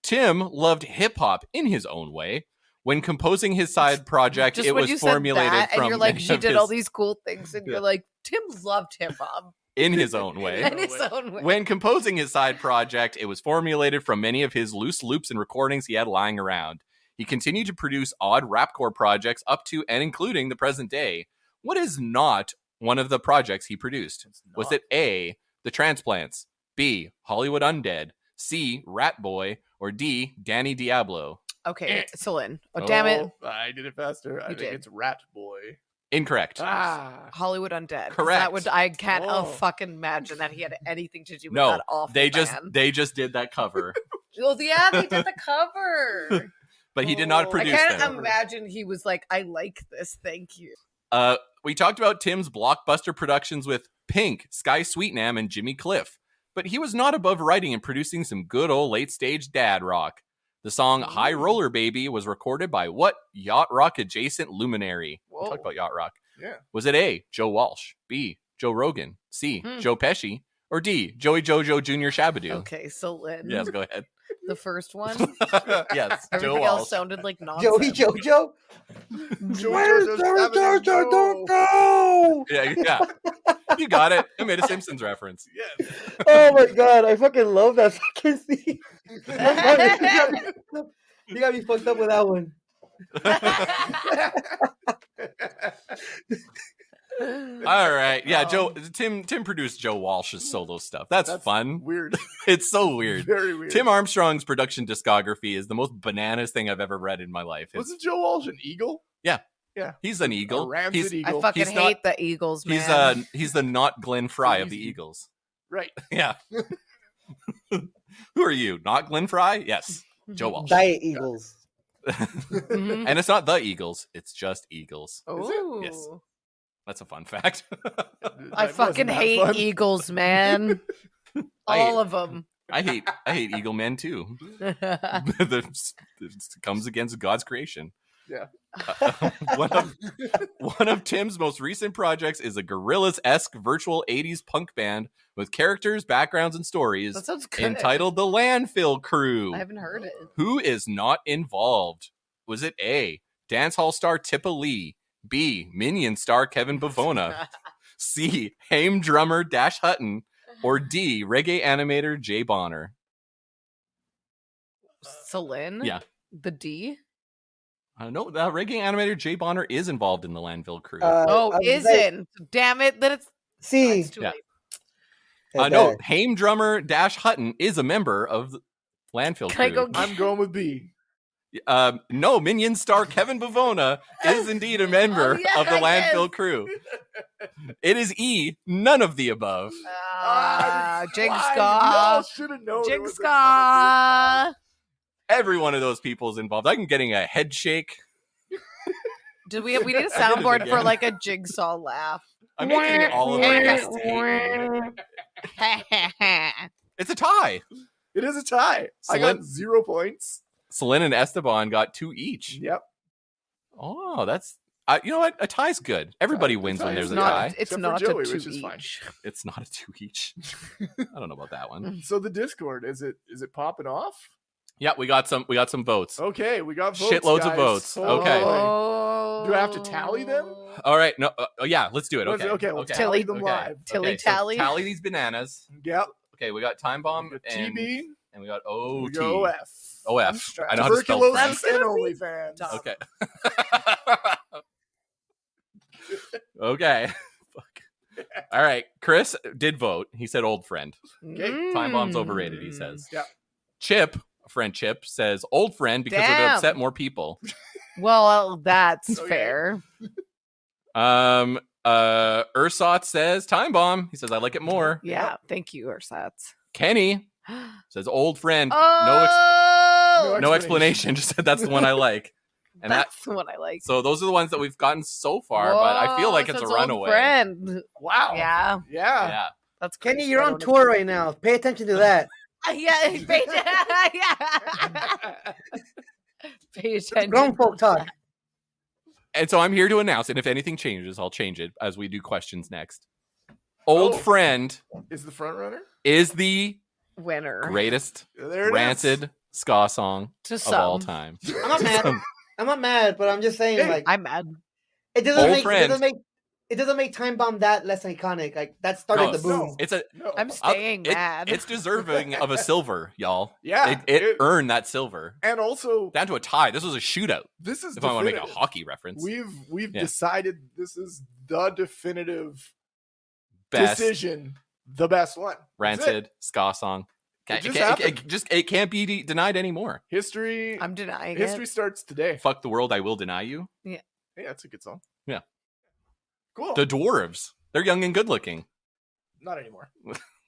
Tim loved hip hop in his own way. When composing his side project, Just it when was you said formulated that, from and you're like, many she of did all his- these cool things, and you're like, Tim loved hip hop in his own way. in his own way. When composing his side project, it was formulated from many of his loose loops and recordings he had lying around. He continued to produce odd rapcore projects up to and including the present day. What is not one of the projects he produced? Was it A, The Transplants, B, Hollywood Undead, C, Rat Boy, or D, Danny Diablo? Okay, Celine. Oh, damn it. I did it faster. I think did. it's Rat Boy. Incorrect. Hollywood Undead. 'Cause Correct. That would I can't Oh. fucking imagine that he had anything to do with No, that awful they just band. did that cover, Well, yeah, they did the cover. but he did not Oh. I produce can't them. imagine he was like, I like this, thank you. We talked about Tim's blockbuster productions with Pink, Sky Sweetnam, and Jimmy Cliff, but he was not above writing and producing some good old late stage dad rock. The song High Roller Baby was recorded by what yacht rock adjacent luminary? We Whoa. talked about yacht rock. Yeah. Was it A, Joe Walsh, B, Joe Rogan, C, Hmm. Joe Pesci, or D, Joey Jojo Jr. Shabadoo? Okay, Celine. Yes, go ahead. The first one. Yes, Joe Everything Walsh. else sounded like nonsense. Joey Jojo. Jojo, Don't go. Yeah. You got it. I made a Simpsons reference. Yes. Oh my god, I fucking love that fucking scene. You got me fucked up with that one. All right. Yeah, Tim produced Joe Walsh's solo stuff. That's fun. Weird. It's so weird. Very weird. Tim Armstrong's production discography is the most bananas thing I've ever read in my life. Wasn't Joe Walsh an eagle? He's an A eagle. rancid He's, eagle. I fucking He's hate not- the Eagles, man. he's the not Glenn Fry of the Easy. Eagles. Right. Yeah. Who are you? Not Glenn Fry? Yes. Joe Walsh. Diet Eagles. Mhm. And it's not the Eagles. It's just Eagles. Ooh. Yes. That's a fun fact. I fucking hate Eagles, man. I All hate- of them. I hate Eagle Men too. It comes against God's creation. Yeah. One of Tim's most recent projects is a Gorillaz-esque virtual 80s punk band with characters, backgrounds, and stories That sounds good. entitled The Landfill Crew. I haven't heard it. Who is not involved? Was it A, dancehall star Tippa Lee, B, Minion star Kevin Bavona, C, Haim drummer Dash Hutton, or D, reggae animator Jay Bonner? Celine? Yeah. The D? No, the reggae animator Jay Bonner is involved in the Landfill Crew. Oh, I was like, isn't. Damn it. Then it's See, too Yeah. late. No, Haim drummer Dash Hutton is a member of the Landfill Can I Crew. go I'm going with B. No, Minion star Kevin Bavona is indeed a member Oh, yeah, of the yes. Landfill Crew. It is E, none of the above. Jigsaw. Should have known. it was a- Jigsaw. Every one of those people is involved. I'm getting a head shake. We need a I did it soundboard for again. like a jigsaw laugh. I'm making all of my guests hate me. It's a tie. It is a tie. I Celine- got 0 points. Celine and Esteban got 2 each. Yep. Oh, that's... you know what? A tie's good. Everybody wins when there's It's a not, tie. it's Except for not Joey, a two which is fine. each. It's not a 2 each. I don't know about that one. So the Discord, is it popping off? Yeah, we got some votes. Okay, we got votes. Shitloads of guys. votes. Oh, Okay. boy. Do I have to tally them? All right. No. Yeah. Let's do it. Let's- Okay. okay, we'll okay. tally them okay. live. Tilly Okay, so tally? tally these bananas. Yep. Okay, we got Time Bomb We got and TB. and we got We OT. go OF. OF. I know how to spell Tuberculosis friends. and OnlyFans. Dumb. Okay. Okay. Fuck. All right. Chris did vote. He said old friend. Okay. Time Bomb's overrated, he says. Yeah. Chip, friend Chip, says old friend because it would Damn. upset more people. Well, that's Okay. fair. Ursot says time bomb. He says I like it more. Yeah. Thank you, Ursats. Kenny says old friend. Oh, No explanation. Just said that's the one I like. And that's the one I like. so those are the ones that we've gotten so far, but I feel like Whoa, it's a so old runaway. Friend. Wow. Yeah, Yeah. Yeah. that's Kenny, crazy. you're I on don't tour right now. Pay attention to that. Yeah, pay attention. Grown folk talk. And so I'm here to announce, and if anything changes, I'll change it as we do questions next. Old Oh. friend Is the front runner? is the Winner greatest There it Rancid ska song to of some. all time. I'm not mad. I'm not mad, but I'm just saying, Hey, like, I'm mad. it doesn't Old make friend. it doesn't make Time Bomb that less iconic. Like that started No, the boom. It's a No. I'm staying mad. It's deserving of a silver, y'all. Yeah. It earned that silver. And also, Down to a tie. This was a shootout. this is If I want to make a definitive. hockey reference. We've Yeah. decided this is the definitive Best decision, the best one. That's it. Rancid ska song. It just It can't be denied anymore. History. I'm denying History it. starts today. Fuck the world, I will deny you. Hey, that's a good song. Yeah. Cool. The dwarves. They're young and good looking. Not anymore.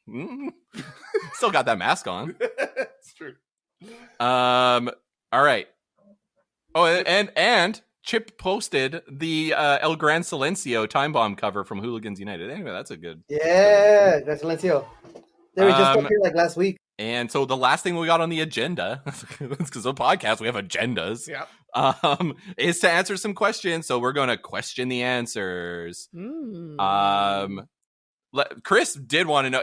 Mm. Still got that mask on. It's true. All right. Oh, and Chip posted the El Gran Silencio Time Bomb cover from Hooligans United. Anyway, that's a good. Yeah, that's Silencio. They were just Um, up here like last week. And so the last thing we got on the agenda, because of the podcast we have agendas, Yeah. is to answer some questions. So we're going to question the answers. Chris did want to know.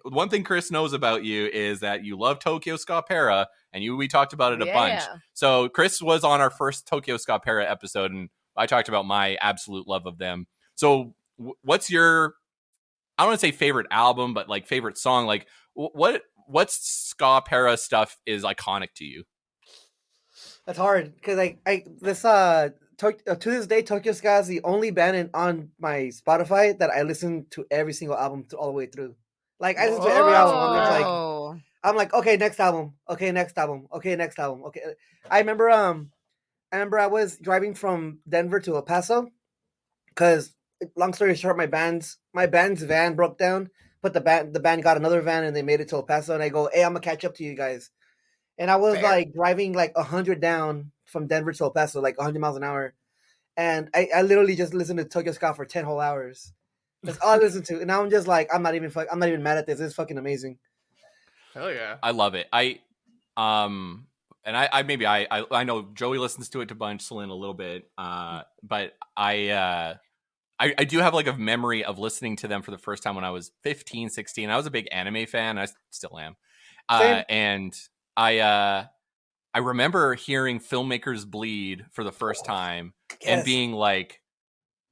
One thing Chris knows about you is that you love Tokyo Ska Para, and we talked about it a bunch. So Chris was on our first Tokyo Ska Para episode, and I talked about my absolute love of them. So what's your, I don't want to say favorite album, but like favorite song? Like what Ska Para stuff is iconic to you? That's hard because to this day, Tokyo Ska is the only band on my Spotify that I listen to every single album all the way through. Like I listen to every album. I'm like, okay, next album. Okay, next album. Okay, next album. Okay. I remember I was driving from Denver to El Paso because, long story short, my band's van broke down, but the band got another van and they made it to El Paso, and I go, hey, I'm gonna catch up to you guys. And I was like driving like 100 down from Denver to El Paso, like 100 miles an hour. And I literally just listened to Tokyo Ska for 10 whole hours. That's all I listened to. And now I'm just like, I'm not even mad at this. It's fucking amazing. Hell yeah. I love it. I know Joey listens to it a bunch, Celine a little bit. But I do have like a memory of listening to them for the first time when I was 15, 16. I was a big anime fan. I still am. And I remember hearing Filmmakers Bleed for the first time and being like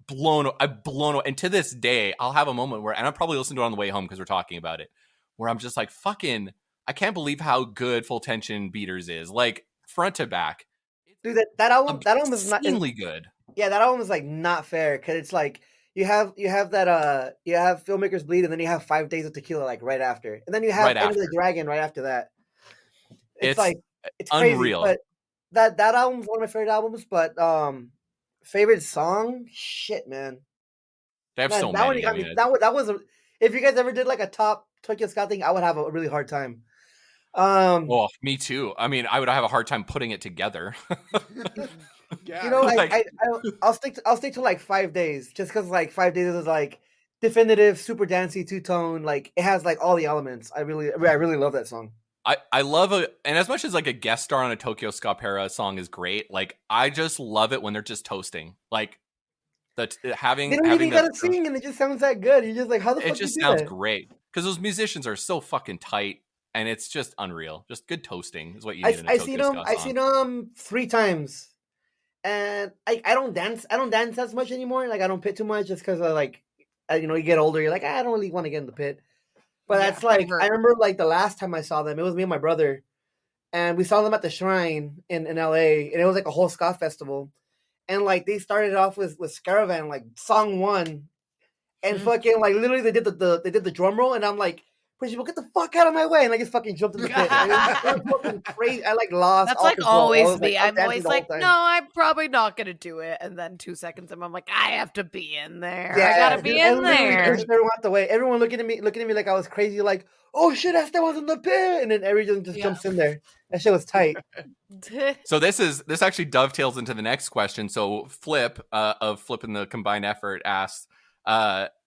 blown away. And to this day, I'll have a moment where, and I'll probably listen to it on the way home because we're talking about it, where I'm just like, fucking, I can't believe how good Full Tension Beaters is. Like front to back. Dude, that album is not insanely good. Yeah, that album is like not fair because it's like you have Filmmakers Bleed, and then you have 5 Days of Tequila like right after, and then you have Enter the Dragon right after that. It's like it's crazy, unreal. but that album's one of my favorite albums. But favorite song, shit, man. They have so that many. That was if you guys ever did like a top Tokyo Ska thing, I would have a really hard time. Well, me too. I mean, I would have a hard time putting it together. Yeah. You know, Like- I'll stick to like 5 Days, just because like 5 Days is like definitive, super dancey, two-tone. Like it has like all the elements. I really love that song. I love and as much as like a guest star on a Tokyo Ska Para song is great, like I just love it when they're just toasting, like they don't even gotta sing, and it just sounds that good. You're just like, how the fuck? It just you do sounds that? great because those musicians are so fucking tight, and it's just unreal. Just good toasting is what you need in a Tokyo Ska song. I seen them 3 times, and I don't dance. I don't dance as much anymore. Like I don't pit too much, just because like you get older. You're like, I don't really want to get in the pit. But that's like, I remember like the last time I saw them, it was me and my brother, and we saw them at the Shrine in L.A. and it was like a whole ska festival, and like they started off with Skarmen, like song 1, and fucking like literally they did the drum roll, and I'm like, Push people, get the fuck out of my way, and I just fucking jumped in the pit. It was fucking crazy. I like lost. That's all like control. I always was, me. I'm I'm dancing always the whole like, time. no, I'm probably not gonna do it. And then 2 seconds, and I'm like, I have to be in there. Yeah, I gotta be and in literally there. pushed everyone out the way. Everyone looking at me like I was crazy. Like, oh shit, Esteban's in the pit, and then everyone just jumps in there. That shit was tight. So this actually dovetails into the next question. So Flip of Flipping the Combined Effort asks,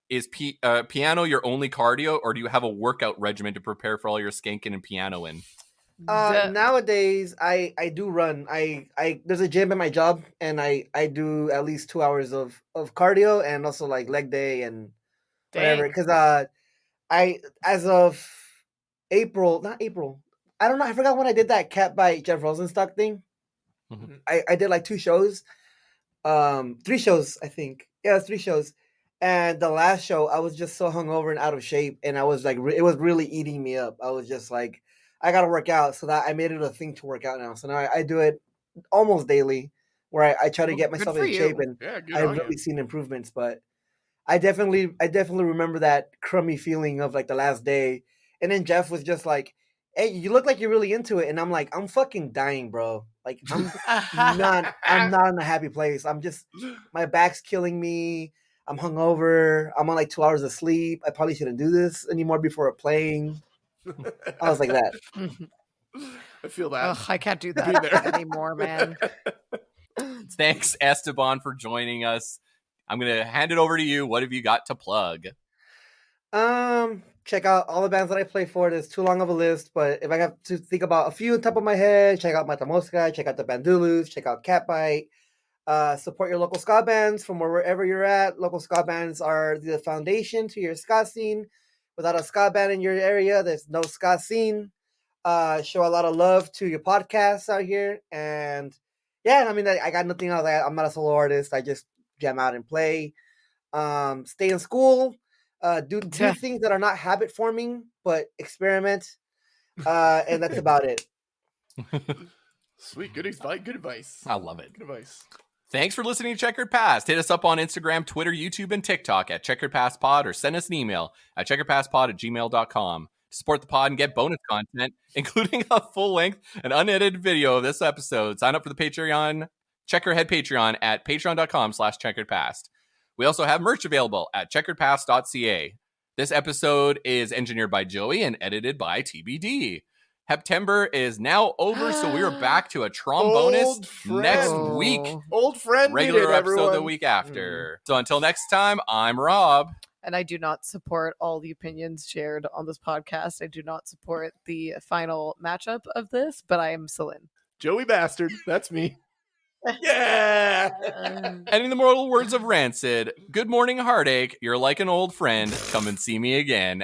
is piano your only cardio, or do you have a workout regimen to prepare for all your skanking and pianoing? Nowadays, I do run. I there's a gym at my job, and I do at least 2 hours of cardio and also like leg day and whatever. Because I as of not April. I don't know. I forgot when I did that cat bite Jeff Rosenstock thing. Mm-hmm. I did like 2 shows, 3 shows I think. Yeah, it was 3 shows. And the last show, I was just so hungover and out of shape, and I was like, it was really eating me up. I was just like, I gotta work out, so that I made it a thing to work out now. So now I do it almost daily, where I try to get myself in shape, and I've really seen improvements. But I definitely remember that crummy feeling of like the last day. And then Jeff was just like, "Hey, you look like you're really into it," and I'm like, "I'm fucking dying, bro. Like I'm not in a happy place. I'm just my back's killing me." I'm hungover. I'm on like 2 hours of sleep. I probably shouldn't do this anymore before playing. I was like that. I feel that. Ugh, I can't do that anymore, man. Thanks, Esteban, for joining us. I'm going to hand it over to you. What have you got to plug? Check out all the bands that I play for. There's too long of a list, but if I have to think about a few on top of my head, check out Mata Mosca, check out the Bandulus, check out Catbite. Support your local ska bands from wherever you're at. Local ska bands are the foundation to your ska scene. Without a ska band in your area, there's no ska scene. Show a lot of love to your podcasts out here. And yeah, I mean, I got nothing else. I'm not a solo artist. I just jam out and play. Stay in school. Do things that are not habit forming, but experiment. And that's about it. Sweet. Good advice. I love it. Good advice. Thanks for listening to Checkered Past. Hit us up on Instagram, Twitter, YouTube, and TikTok at checkeredpastpod, or send us an email at checkeredpastpod@gmail.com. To support the pod and get bonus content, including a full-length and unedited video of this episode, sign up for the Patreon, Checkerhead Patreon at patreon.com/checkeredpast. We also have merch available at checkeredpast.ca. This episode is engineered by Joey and edited by TBD. Heptember is now over, so we are back to a trombonist next week. Old friend, regular episode the week after. So until next time, I'm Rob. And I do not support all the opinions shared on this podcast. I do not support the final matchup of this, but I am Celine. Joey Bastard. That's me. Yeah. And in the mortal words of Rancid, good morning, heartache. You're like an old friend. Come and see me again.